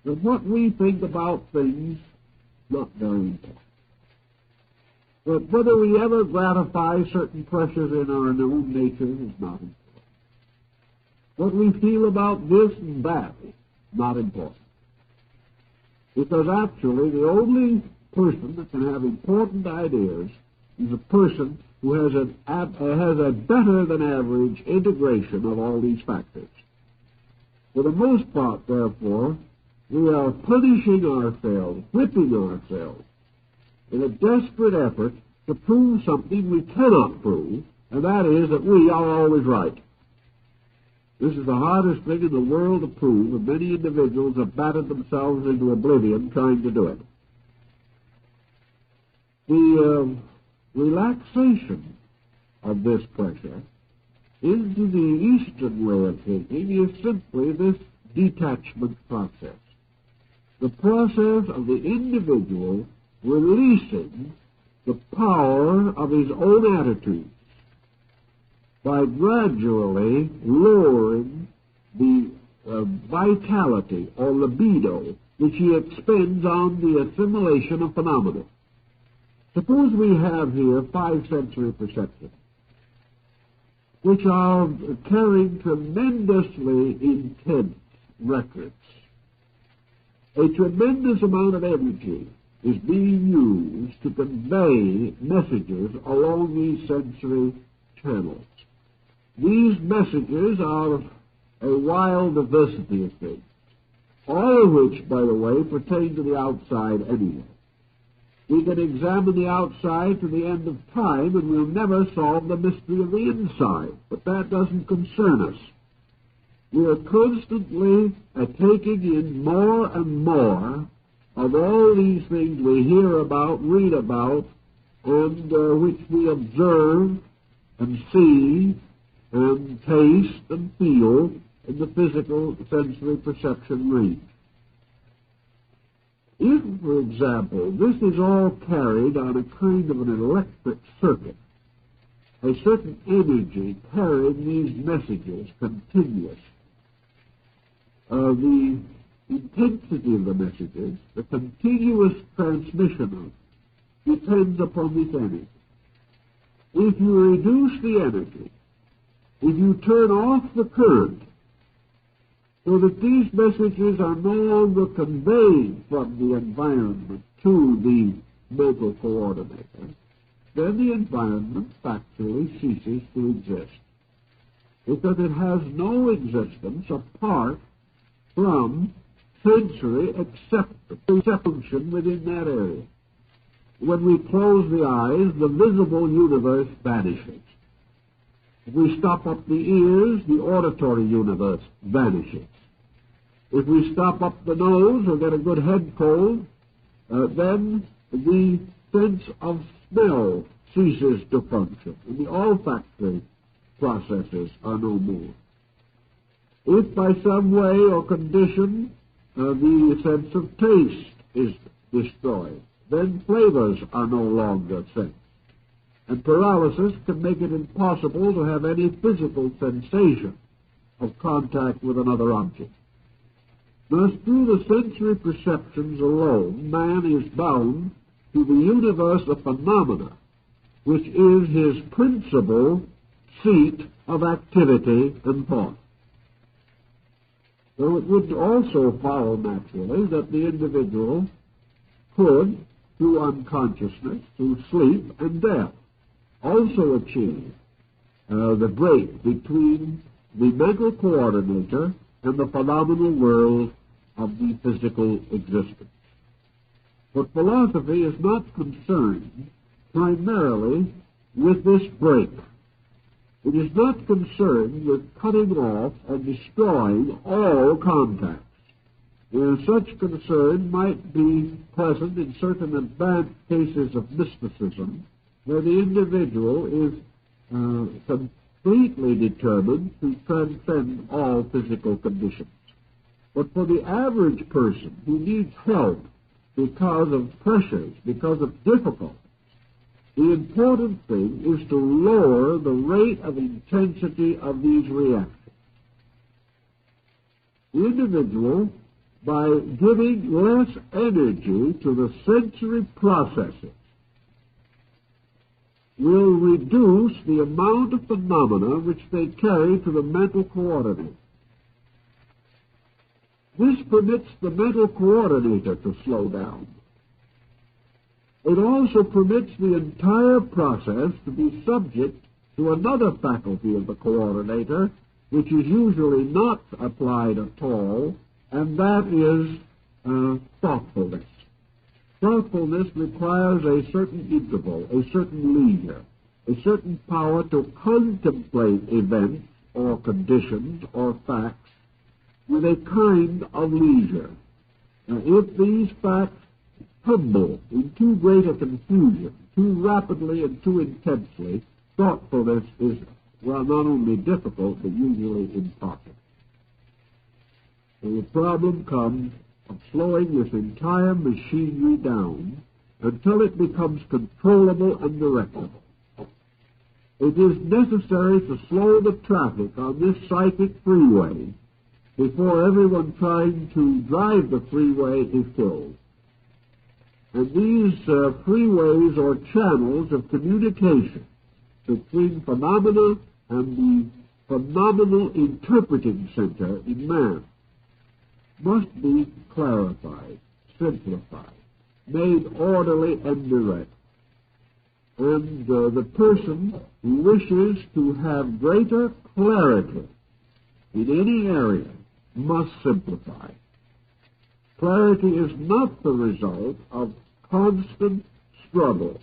that what we think about things not very important. But whether we ever gratify certain pressures in our own nature is not important. What we feel about this and that is not important. Because actually the only person that can have important ideas is a person who has a better than average integration of all these factors. For the most part, therefore, we are punishing ourselves, whipping ourselves, in a desperate effort to prove something we cannot prove, and that is that we are always right. This is the hardest thing in the world to prove, and many individuals have battered themselves into oblivion trying to do it. The relaxation of this pressure into the Eastern way of thinking is simply this detachment process. The process of the individual releasing the power of his own attitudes by gradually lowering the vitality or libido which he expends on the assimilation of phenomena. Suppose we have here 5 sensory perceptions, which are carrying tremendously intense records, a tremendous amount of energy is being used to convey messages along these sensory channels. These messages are of a wild diversity of things, all of which, by the way, pertain to the outside anyway. We can examine the outside to the end of time, and we'll never solve the mystery of the inside, but that doesn't concern us. We are constantly taking in more and more of all these things we hear about, read about, and which we observe and see and taste and feel in the physical sensory perception range. If, for example, this is all carried on a kind of an electric circuit, a certain energy carrying these messages continuous, the intensity of the messages, the continuous transmission of them, depends upon this energy. If you reduce the energy, if you turn off the current, so that these messages are no longer conveyed from the environment to the mental coordinator, then the environment factually ceases to exist, because it has no existence apart from sensory acceptance within that area. When we close the eyes, the visible universe vanishes. If we stop up the ears, the auditory universe vanishes. If we stop up the nose or get a good head cold, then the sense of smell ceases to function, and the olfactory processes are no more. If by some way or condition the sense of taste is destroyed, then flavors are no longer sensed, and paralysis can make it impossible to have any physical sensation of contact with another object. Thus, through the sensory perceptions alone, man is bound to the universe of phenomena, which is his principal seat of activity and thought. So it would also follow naturally that the individual could, through unconsciousness, through sleep and death, also achieve the break between the mental coordinator and the phenomenal world of the physical existence. But philosophy is not concerned primarily with this break. It is not concerned with cutting off and destroying all contacts. Such concern might be present in certain advanced cases of mysticism, where the individual is completely determined to transcend all physical conditions. But for the average person who needs help because of pressures, because of difficulties, the important thing is to lower the rate of intensity of these reactions. The individual, by giving less energy to the sensory processes, will reduce the amount of phenomena which they carry to the mental coordinator. This permits the mental coordinator to slow down. It also permits the entire process to be subject to another faculty of the coordinator, which is usually not applied at all, and that is thoughtfulness. Thoughtfulness requires a certain interval, a certain leisure, a certain power to contemplate events or conditions or facts with a kind of leisure. Now, if these facts tumble in too great a confusion, too rapidly and too intensely, thoughtfulness is, well, not only difficult, but usually impossible. So the problem comes of slowing this entire machinery down until it becomes controllable and directable. It is necessary to slow the traffic on this psychic freeway before everyone trying to drive the freeway is killed. And these freeways or channels of communication between phenomena and the phenomenal interpreting center in man must be clarified, simplified, made orderly and direct. And the person who wishes to have greater clarity in any area must simplify. Clarity is not the result of constant struggle.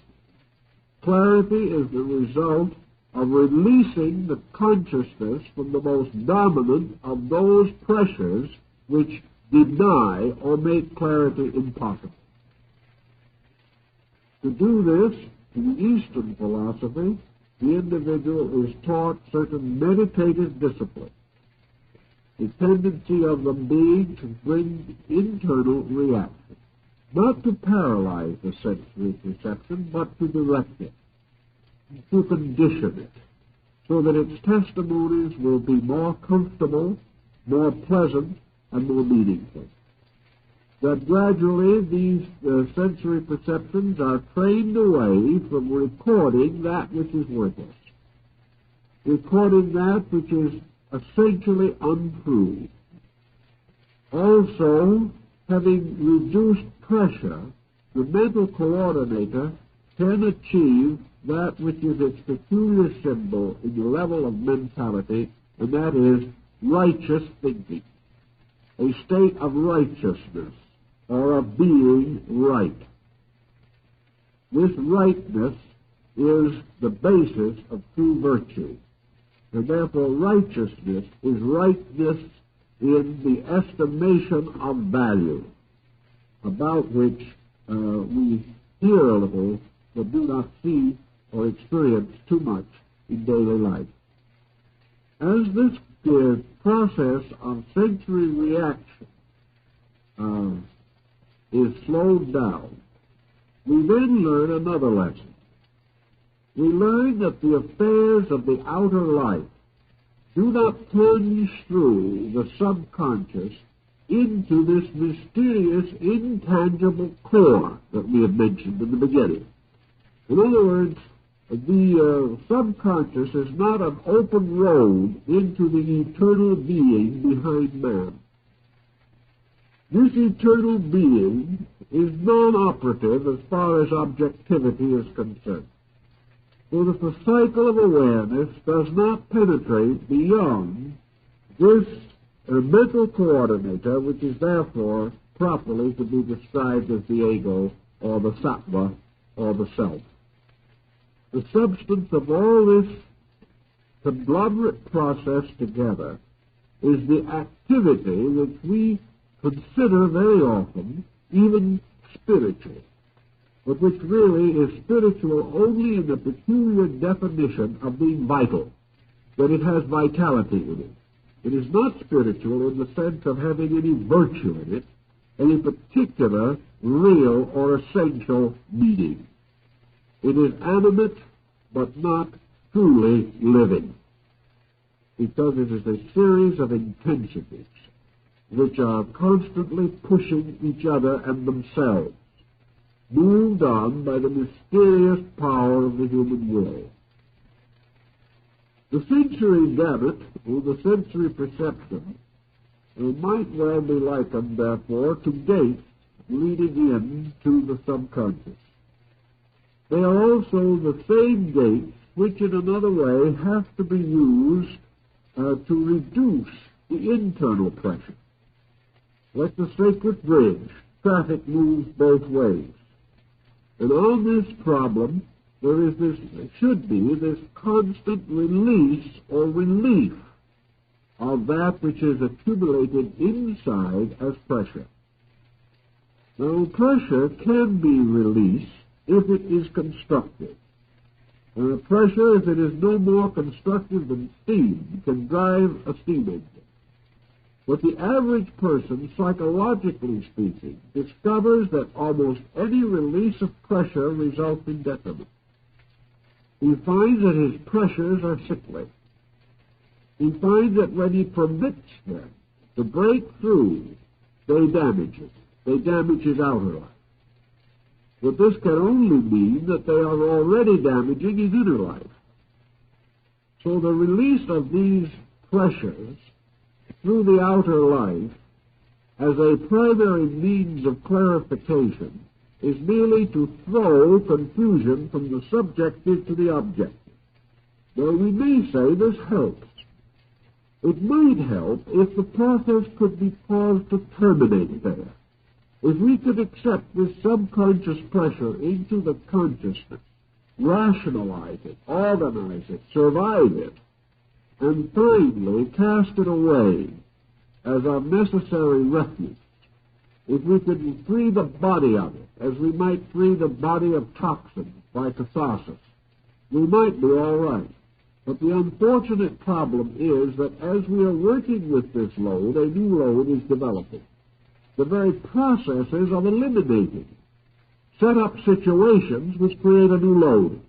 Clarity is the result of releasing the consciousness from the most dominant of those pressures which deny or make clarity impossible. To do this, in Eastern philosophy, the individual is taught certain meditative disciplines, the tendency of them being to bring internal reaction, not to paralyze the sensory perception, but to direct it, to condition it, so that its testimonies will be more comfortable, more pleasant, and more meaningful. That gradually these sensory perceptions are trained away from recording that which is worthless, recording that which is essentially untrue. Also, having reduced pressure, the mental coordinator can achieve that which is its peculiar symbol in the level of mentality, and that is righteous thinking, a state of righteousness, or of being right. This rightness is the basis of true virtue, and therefore righteousness is rightness in the estimation of value, about which we hear a little but do not see or experience too much in daily life. As this process of sensory reaction is slowed down, we then learn another lesson. We learn that the affairs of the outer life do not plunge through the subconscious into this mysterious, intangible core that we have mentioned in the beginning. In other words, the subconscious is not an open road into the eternal being behind man. This eternal being is non-operative as far as objectivity is concerned, so that the cycle of awareness does not penetrate beyond this mental coordinator, which is therefore properly to be described as the ego, or the sattva, or the self. The substance of all this conglomerate process together is the activity which we consider very often even spiritual, but which really is spiritual only in the peculiar definition of being vital, that it has vitality in it. It is not spiritual in the sense of having any virtue in it, any particular, real, or essential meaning. It is animate, but not truly living, because it is a series of intensities which are constantly pushing each other and themselves, moved on by the mysterious power of the human will. The sensory gamut, or the sensory perception, might well be likened, therefore, to gates leading in to the subconscious. They are also the same gates which, in another way, have to be used to reduce the internal pressure. Like the sacred bridge, traffic moves both ways. And on this problem, there should be this constant release or relief of that which is accumulated inside as pressure. Now, pressure can be released if it is constructive. And pressure, if it is no more constructive than steam, can drive a steam engine. But the average person, psychologically speaking, discovers that almost any release of pressure results in detriment. He finds that his pressures are sickly. He finds that when he permits them to break through, they damage it. They damage his outer life. But this can only mean that they are already damaging his inner life. So the release of these pressures through the outer life as a primary means of clarification is merely to throw confusion from the subjective to the objective. Now, we may say this helps. It might help if the process could be paused to terminate there. If we could accept this subconscious pressure into the consciousness, rationalize it, organize it, survive it, and finally cast it away as our necessary refuge. If we could free the body of it, as we might free the body of toxins by catharsis, we might be all right. But the unfortunate problem is that as we are working with this load, a new load is developing. The very processes of eliminating set up situations which create a new load.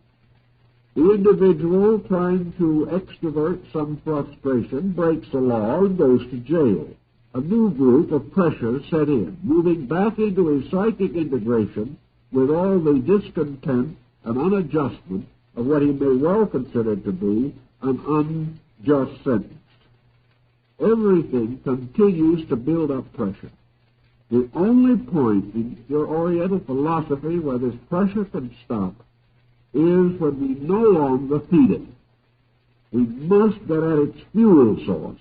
The individual trying to extrovert some frustration breaks the law and goes to jail. A new group of pressures set in, moving back into a psychic integration with all the discontent and unadjustment of what he may well consider to be an unjust sentence. Everything continues to build up pressure. The only point in your Oriental philosophy where this pressure can stop is when we no longer feed it. We must get at its fuel source.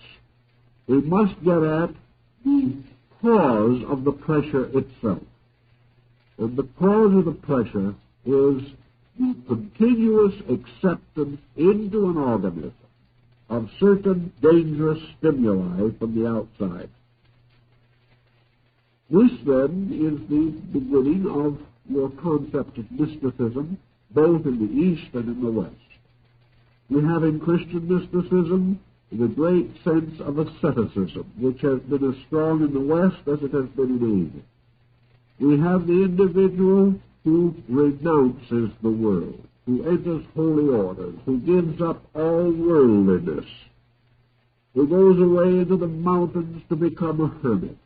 We must get at the cause of the pressure itself. And the cause of the pressure is the continuous acceptance into an organism of certain dangerous stimuli from the outside. This, then, is the beginning of your concept of mysticism, both in the East and in the West. We have in Christian mysticism the great sense of asceticism, which has been as strong in the West as it has been in Asia. We have the individual who renounces the world, who enters holy orders, who gives up all worldliness, who goes away into the mountains to become a hermit,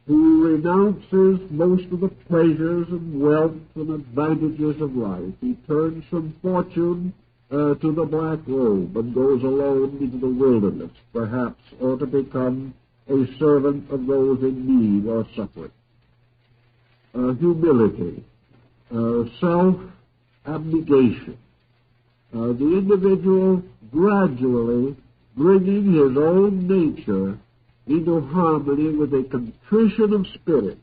who renounces most of the pleasures and wealth and advantages of life. He turns from fortune to the black robe and goes alone into the wilderness, perhaps, or to become a servant of those in need or suffering. Humility, self-abnegation, the individual gradually bringing his own nature into harmony with a contrition of spirit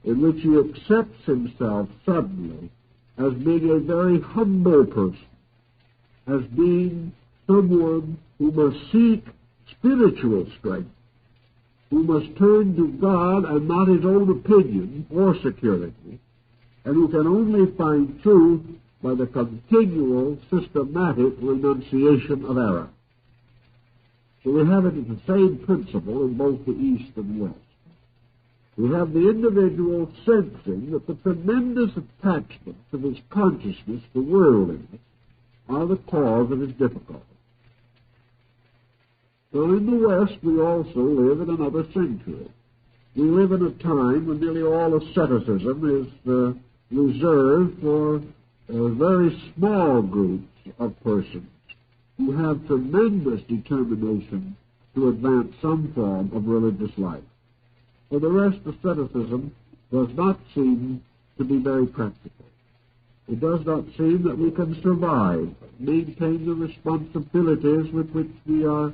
in which he accepts himself suddenly as being a very humble person, as being someone who must seek spiritual strength, who must turn to God and not his own opinion for security, and who can only find truth by the continual systematic renunciation of error. So we have it as the same principle in both the East and West. We have the individual sensing that the tremendous attachments of his consciousness to worldliness are the cause of his difficulty. So in the West, we also live in another century. We live in a time when nearly all asceticism is reserved for very small groups of persons who have tremendous determination to advance some form of religious life. For the rest, asceticism does not seem to be very practical. It does not seem that we can survive, maintain the responsibilities with which we are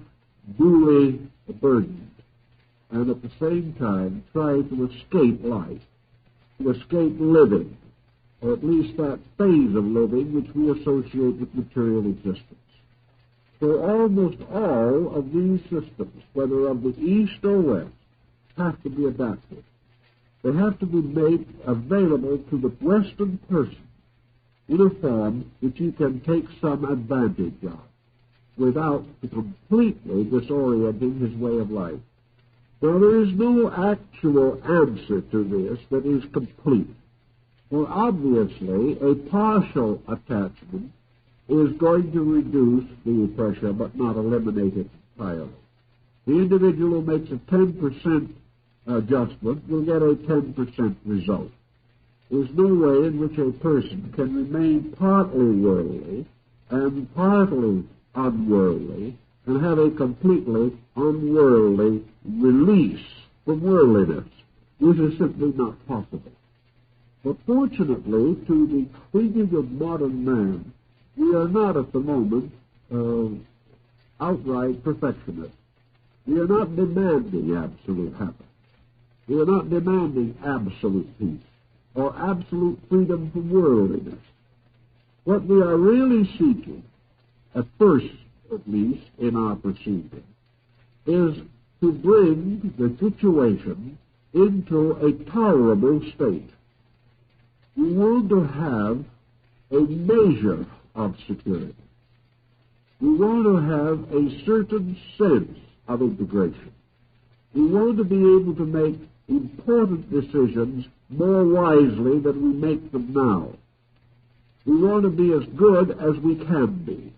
duly burdened, and at the same time try to escape life, to escape living, or at least that phase of living which we associate with material existence. So almost all of these systems, whether of the East or West, have to be adapted. They have to be made available to the Western person in a form which he can take some advantage of, without completely disorienting his way of life. Now, there is no actual answer to this that is complete. For obviously, a partial attachment is going to reduce the pressure but not eliminate it entirely. The individual who makes a 10% adjustment will get a 10% result. There's no way in which a person can remain partly worldly and partly unworldly and have a completely unworldly release from worldliness. This is simply not possible. But fortunately, to the thinking of modern man, we are not at the moment outright perfectionists. We are not demanding absolute happiness. We are not demanding absolute peace or absolute freedom from worldliness. What we are really seeking, at first at least in our proceeding, is to bring the situation into a tolerable state. We want to have a measure of security. We want to have a certain sense of integration. We want to be able to make important decisions more wisely than we make them now. We want to be as good as we can be.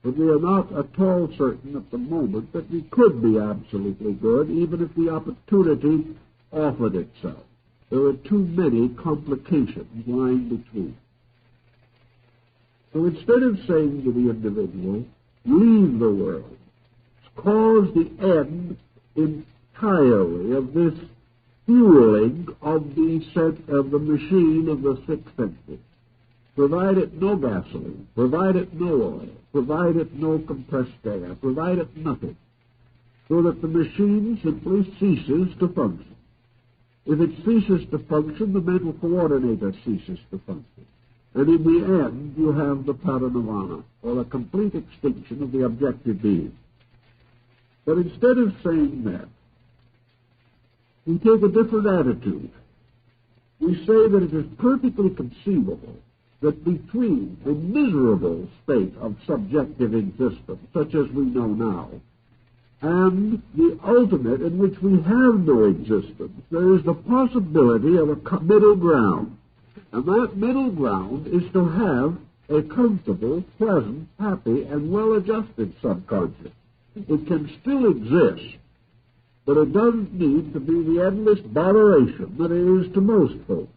But we are not at all certain at the moment that we could be absolutely good, even if the opportunity offered itself. There are too many complications lying between. So instead of saying to the individual, leave the world, cause the end entirely of this fueling of the machine of the sixth senses. Provide it no gasoline, provide it no oil, provide it no compressed air, provide it nothing, so that the machine simply ceases to function. If it ceases to function, the mental coordinator ceases to function. And in the end, you have the paranirvana, or the complete extinction of the objective being. But instead of saying that, we take a different attitude. We say that it is perfectly conceivable that between a miserable state of subjective existence, such as we know now, and the ultimate in which we have no existence, there is the possibility of a middle ground. And that middle ground is to have a comfortable, pleasant, happy, and well-adjusted subconscious. It can still exist, but it doesn't need to be the endless botheration that it is to most folks.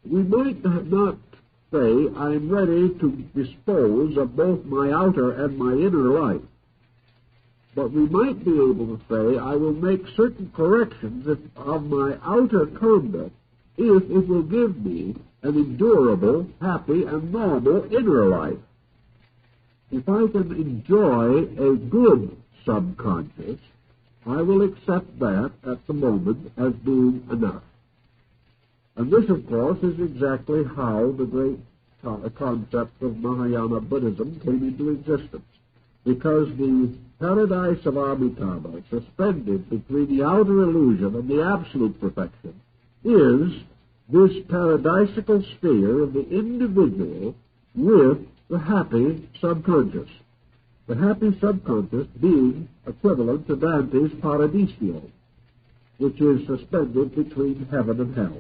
We might not say, I'm ready to dispose of both my outer and my inner life. But we might be able to say, I will make certain corrections of my outer conduct if it will give me an endurable, happy, and normal inner life. If I can enjoy a good subconscious, I will accept that at the moment as being enough. And this, of course, is exactly how the great concept of Mahayana Buddhism came into existence. Because the paradise of Amitabha, suspended between the outer illusion and the absolute perfection, is this paradisical sphere of the individual with the happy subconscious. The happy subconscious being equivalent to Dante's Paradiso, which is suspended between heaven and hell.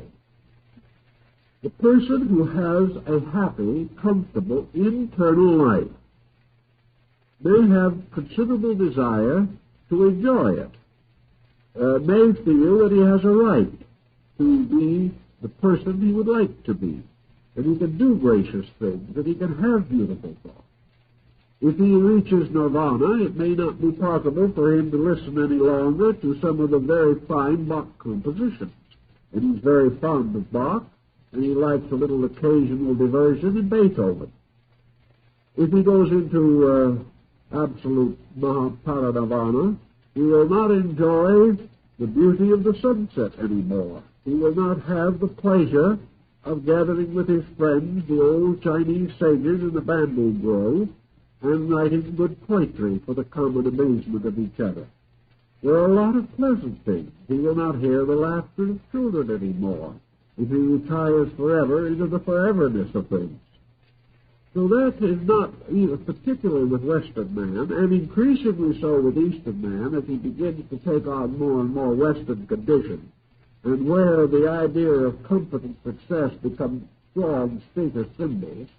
The person who has a happy, comfortable, internal life may have considerable desire to enjoy it, may feel that he has a right to be the person he would like to be, that he can do gracious things, that he can have beautiful thoughts. If he reaches nirvana, it may not be possible for him to listen any longer to some of the very fine Bach compositions. And he's very fond of Bach, and he likes a little occasional diversion in Beethoven. If he goes into absolute paranirvana, he will not enjoy the beauty of the sunset anymore. He will not have the pleasure of gathering with his friends, the old Chinese sages in the bamboo grove, and writing good poetry for the common amazement of each other. There are a lot of pleasant things. He will not hear the laughter of children anymore if he retires forever into the foreverness of things. So that is not, even particularly with Western man, and increasingly so with Eastern man, as he begins to take on more and more Western conditions, and where the idea of comfort and success becomes strong status symbols.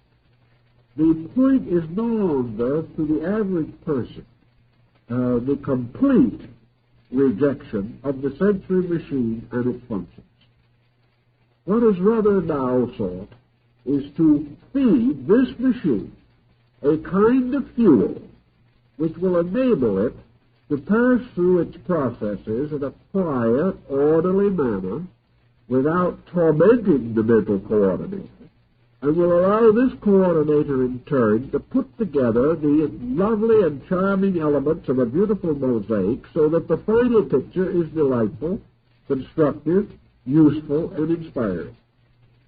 The point is no longer, to the average person, the complete rejection of the sensory machine and its functions. What is rather now sought is to feed this machine a kind of fuel which will enable it to pass through its processes in a quiet, orderly manner, without tormenting the mental coordinator, and will allow this coordinator in turn to put together the lovely and charming elements of a beautiful mosaic so that the final picture is delightful, constructive, useful, and inspiring.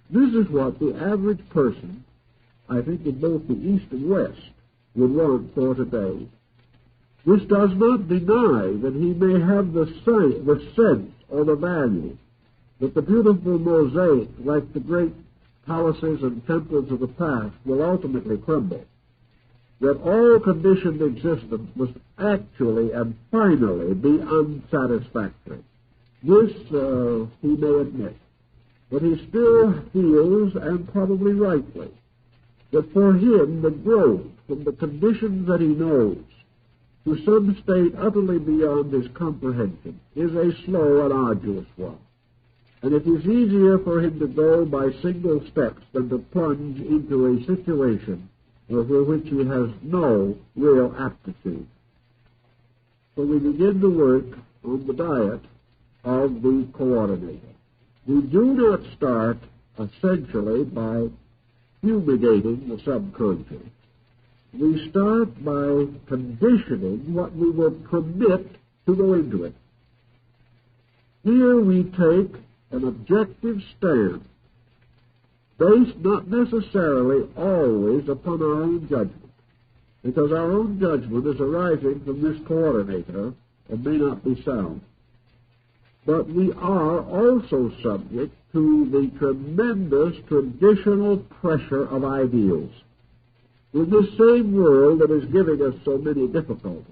This is what the average person, I think in both the East and West, would want for today. This does not deny that he may have the sense or the value that the beautiful mosaic, like the great palaces and temples of the past, will ultimately crumble, that all conditioned existence must actually and finally be unsatisfactory. This he may admit, but he still feels, and probably rightly, that for him the growth from the conditions that he knows to some state utterly beyond his comprehension is a slow and arduous one. And it is easier for him to go by single steps than to plunge into a situation for which he has no real aptitude. So we begin to work on the diet of the coordinator. We do not start essentially by fumigating the subconscious. We start by conditioning what we will permit to go into it. Here we take an objective stand, based not necessarily always upon our own judgment, because our own judgment is arising from this coordinator and may not be sound. But we are also subject to the tremendous traditional pressure of ideals. In this same world that is giving us so many difficulties,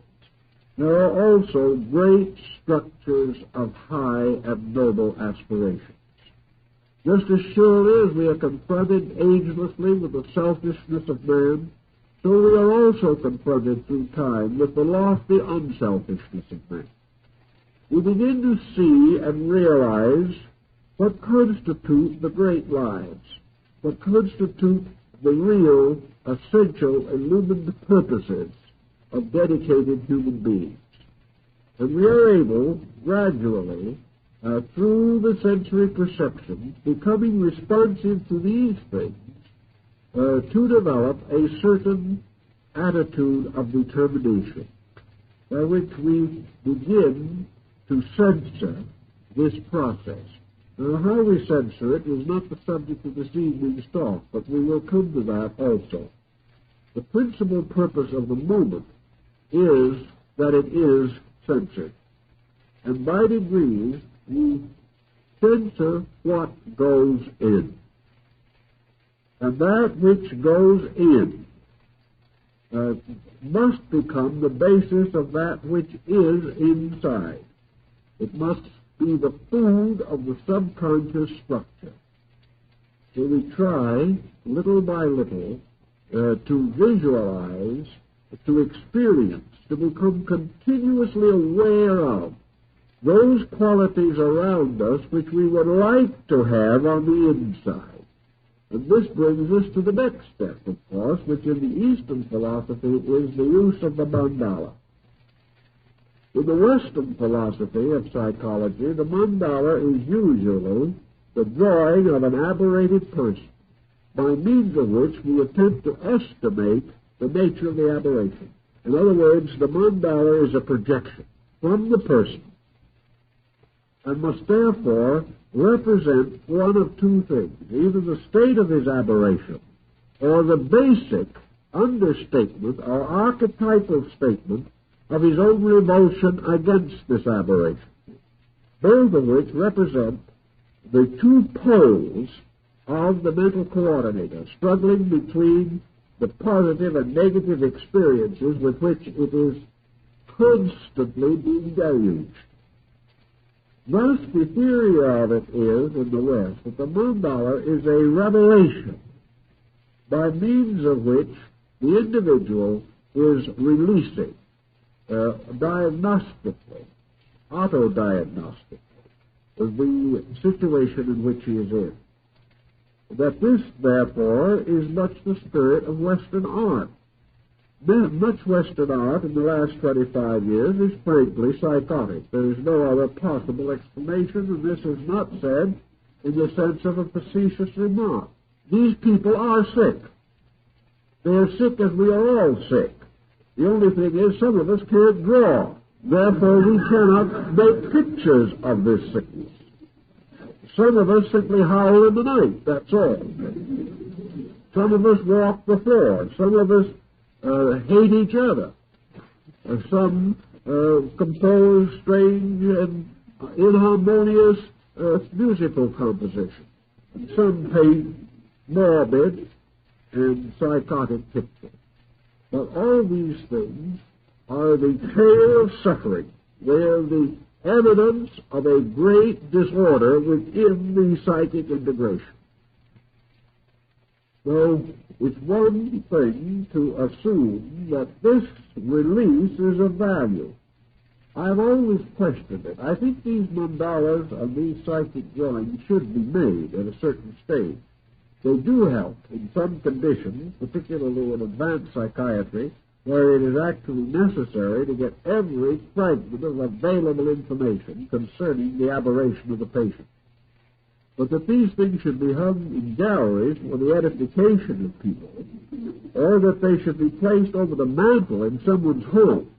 there are also great structures of high and noble aspirations. Just as surely as we are confronted agelessly with the selfishness of man, so we are also confronted through time with the lofty unselfishness of man. We begin to see and realize what constitute the great lives, what constitute the real, essential, illumined purposes of dedicated human beings. And we are able, gradually, through the sensory perception, becoming responsive to these things, to develop a certain attitude of determination, by which we begin to censor this process. Now, how we censor it is not the subject of this evening's talk, but we will come to that also. The principal purpose of the moment is that it is censored. And by degrees, we censor what goes in. And that which goes in must become the basis of that which is inside. It must be the food of the subconscious structure. So we try, little by little, to visualize, to experience, to become continuously aware of those qualities around us which we would like to have on the inside. And this brings us to the next step, of course, which in the Eastern philosophy is the use of the mandala. In the Western philosophy of psychology, the mandala is usually the drawing of an aberrated person, by means of which we attempt to estimate the nature of the aberration. In other words, the mandala is a projection from the person, and must therefore represent one of two things, either the state of his aberration or the basic understatement or archetypal statement of his own revulsion against this aberration, both of which represent the two poles of the mental coordinator, struggling between the positive and negative experiences with which it is constantly being deluged. Thus, the theory of it is, in the West, that the mandala is a revelation by means of which the individual is releasing diagnostically, auto-diagnostically, the situation in which he is in. That this, therefore, is much the spirit of Western art. Much Western art in the last 25 years is frankly psychotic. There is no other possible explanation, and this is not said in the sense of a facetious remark. These people are sick. They are sick as we are all sick. The only thing is some of us can't draw. Therefore, we cannot make pictures of this sickness. Some of us simply howl in the night, that's all. Some of us walk the floor. Some of us hate each other. Some compose strange and inharmonious musical compositions. And some paint morbid and psychotic pictures. But all these things are the tale of suffering. They are the evidence of a great disorder within the psychic integration. So it's one thing to assume that this release is of value. I've always questioned it. I think these mandalas and these psychic drawings should be made at a certain stage. They do help in some conditions, particularly in advanced psychiatry, where it is actually necessary to get every fragment of available information concerning the aberration of the patient. But that these things should be hung in galleries for the edification of people, or that they should be placed over the mantel in someone's home,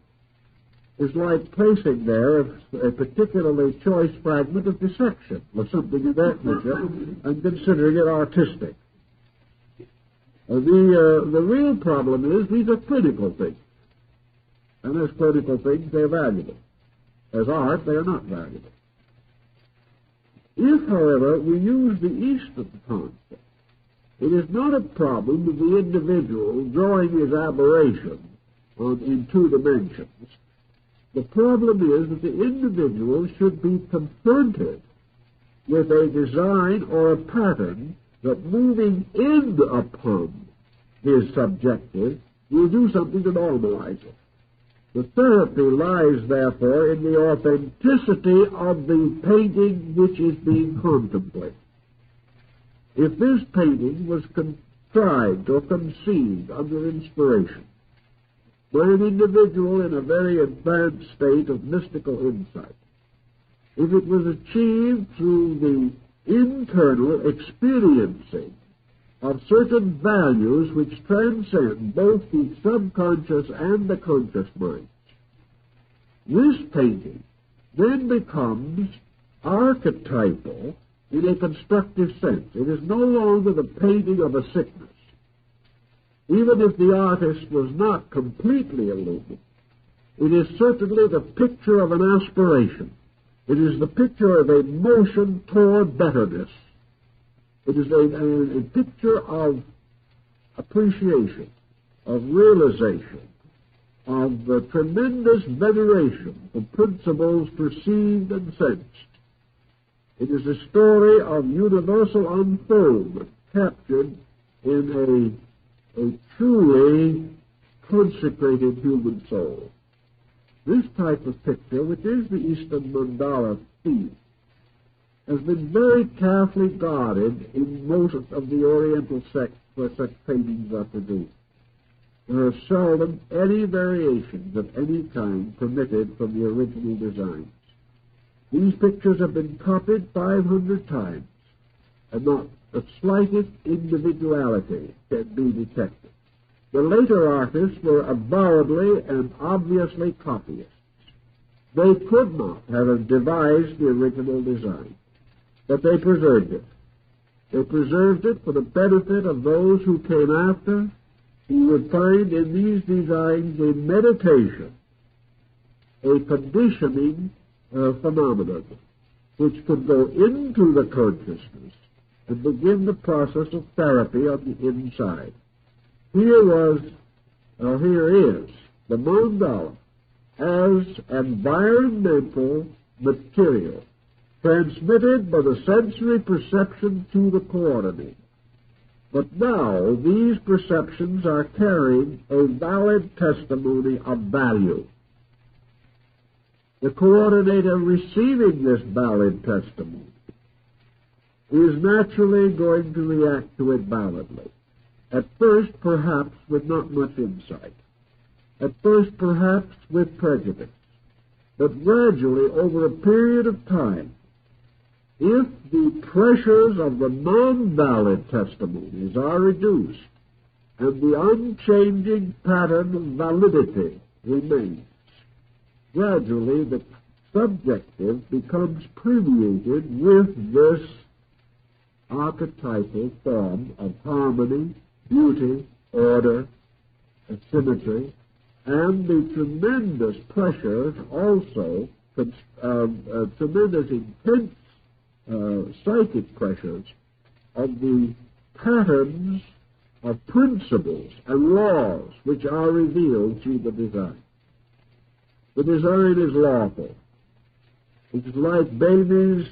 is like placing there a particularly choice fragment of dissection, or something of that nature, and considering it artistic. The real problem is these are clinical things. And as clinical things, they're valuable. As art, they are not valuable. If, however, we use the Eastern concept, it is not a problem of the individual drawing his aberration in two dimensions. The problem is that the individual should be confronted with a design or a pattern that, moving in upon his subjective, will do something to normalize it. The therapy lies, therefore, in the authenticity of the painting which is being contemplated. If this painting was contrived or conceived under inspiration by an individual in a very advanced state of mystical insight, if it was achieved through the internal experiencing of certain values which transcend both the subconscious and the conscious minds, this painting then becomes archetypal in a constructive sense. It is no longer the painting of a sickness. Even if the artist was not completely illumined, it is certainly the picture of an aspiration. It is the picture of a motion toward betterness. It is a picture of appreciation, of realization, of the tremendous veneration for principles perceived and sensed. It is a story of universal unfoldment captured in a truly consecrated human soul. This type of picture, which is the Eastern mandala theme, has been very carefully guarded in most of the Oriental sects where such paintings are produced. There are seldom any variations of any kind permitted from the original designs. These pictures have been copied 500 times, and not the slightest individuality can be detected. The later artists were avowedly and obviously copyists. They could not have devised the original design, but they preserved it. They preserved it for the benefit of those who came after, who would find in these designs a meditation, a conditioning phenomenon, which could go into the consciousness and begin the process of therapy on the inside. Here is the mandala as environmental material transmitted by the sensory perception to the coordinator. But now these perceptions are carrying a valid testimony of value. The coordinator receiving this valid testimony is naturally going to react to it validly. At first, perhaps, with not much insight. At first, perhaps, with prejudice. But gradually, over a period of time, if the pressures of the non-valid testimonies are reduced and the unchanging pattern of validity remains, gradually the subjective becomes permeated with this archetypal form of harmony, beauty, order, symmetry, and the tremendous pressures also, tremendous intense psychic pressures of the patterns of principles and laws which are revealed through the design. The design is lawful. It's like baby's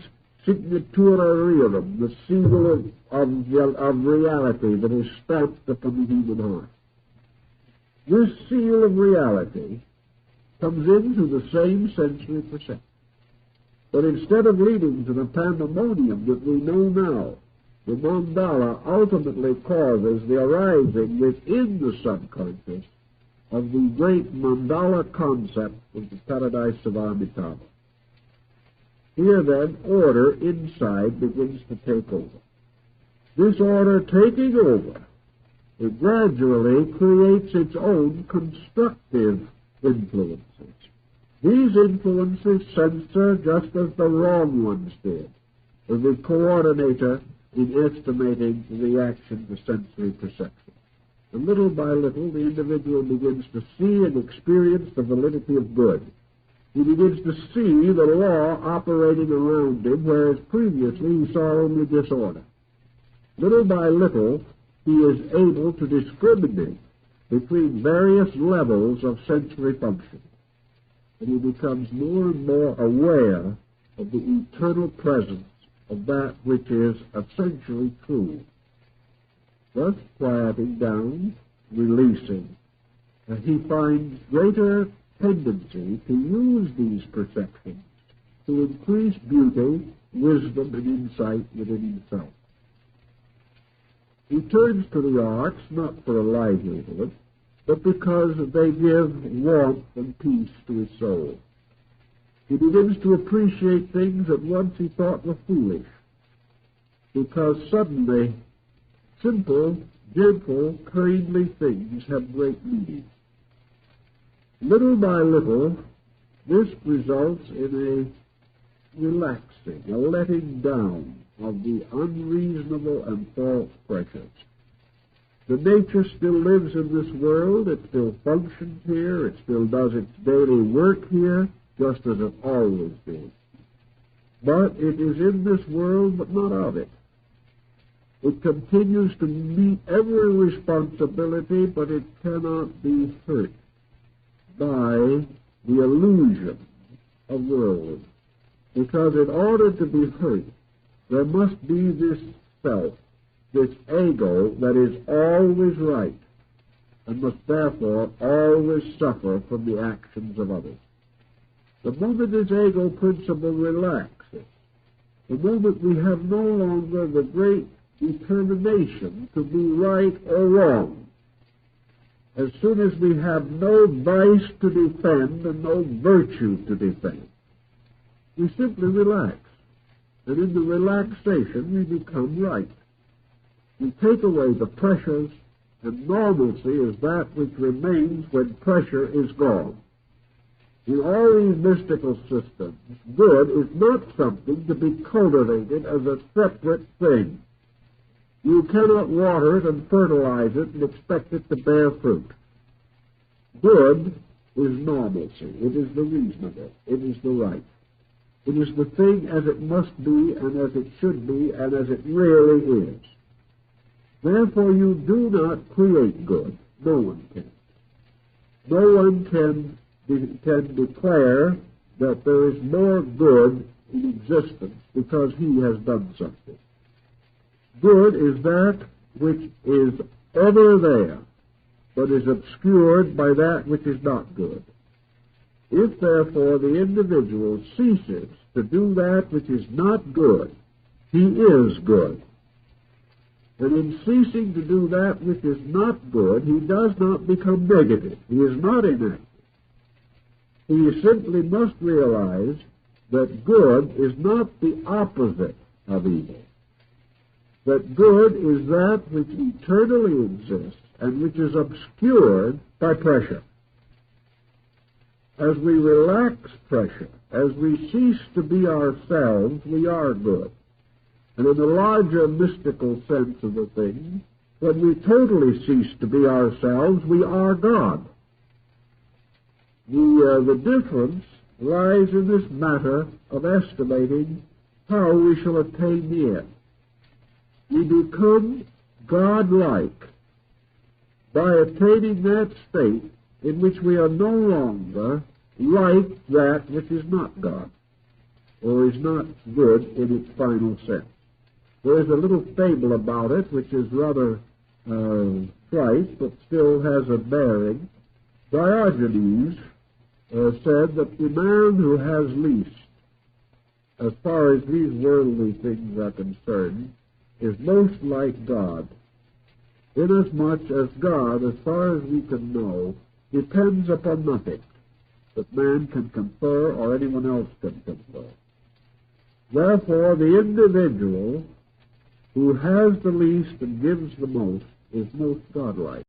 signatura rerum, the seal of reality that is stamped upon the human heart. This seal of reality comes into the same sensory perception. But instead of leading to the pandemonium that we know now, the mandala ultimately causes the arising within the subconscious of the great mandala concept of the paradise of Amitabha. Here then, order inside begins to take over. This order taking over, it gradually creates its own constructive influences. These influences censor just as the wrong ones did, as the coordinator in estimating the reaction to sensory perception. And little by little, the individual begins to see and experience the validity of good. He begins to see the law operating around him, whereas previously he saw only disorder. Little by little, he is able to discriminate between various levels of sensory function. And he becomes more and more aware of the eternal presence of that which is essentially true. Thus, quieting down, releasing, he finds greater tendency to use these perceptions to increase beauty, wisdom, and insight within himself. He turns to the arts not for a livelihood, but because they give warmth and peace to his soul. He begins to appreciate things that once he thought were foolish, because suddenly simple, gentle, kindly things have great meaning. Little by little, this results in a relaxing, a letting down of the unreasonable and false pressures. The nature still lives in this world, it still functions here, it still does its daily work here, just as it always did. But it is in this world, but not of it. It continues to meet every responsibility, but it cannot be hurt by the illusion of world. Because in order to be hurt, there must be this self, this ego that is always right, and must therefore always suffer from the actions of others. The moment this ego principle relaxes, the moment we have no longer the great determination to be right or wrong, as soon as we have no vice to defend and no virtue to defend, we simply relax. And in the relaxation, we become right. We take away the pressures, and normalcy is that which remains when pressure is gone. In all these mystical systems, good is not something to be cultivated as a separate thing. You cannot water it and fertilize it and expect it to bear fruit. Good is normalcy. It is the reasonable. It is the right. It is the thing as it must be and as it should be and as it really is. Therefore, you do not create good. No one can. No one can declare that there is more good in existence because he has done something. Good is that which is ever there, but is obscured by that which is not good. If, therefore, the individual ceases to do that which is not good, he is good. And in ceasing to do that which is not good, he does not become negative. He is not inactive. He simply must realize that good is not the opposite of evil. That good is that which eternally exists and which is obscured by pressure. As we relax pressure, as we cease to be ourselves, we are good. And in the larger mystical sense of the thing, when we totally cease to be ourselves, we are God. The difference lies in this matter of estimating how we shall attain the end. We become God-like by attaining that state in which we are no longer like that which is not God, or is not good in its final sense. There is a little fable about it which is rather trite, but still has a bearing. Diogenes said that the man who has least, as far as these worldly things are concerned, is most like God, inasmuch as God, as far as we can know, depends upon nothing that man can confer or anyone else can confer. Therefore, the individual who has the least and gives the most is most godlike.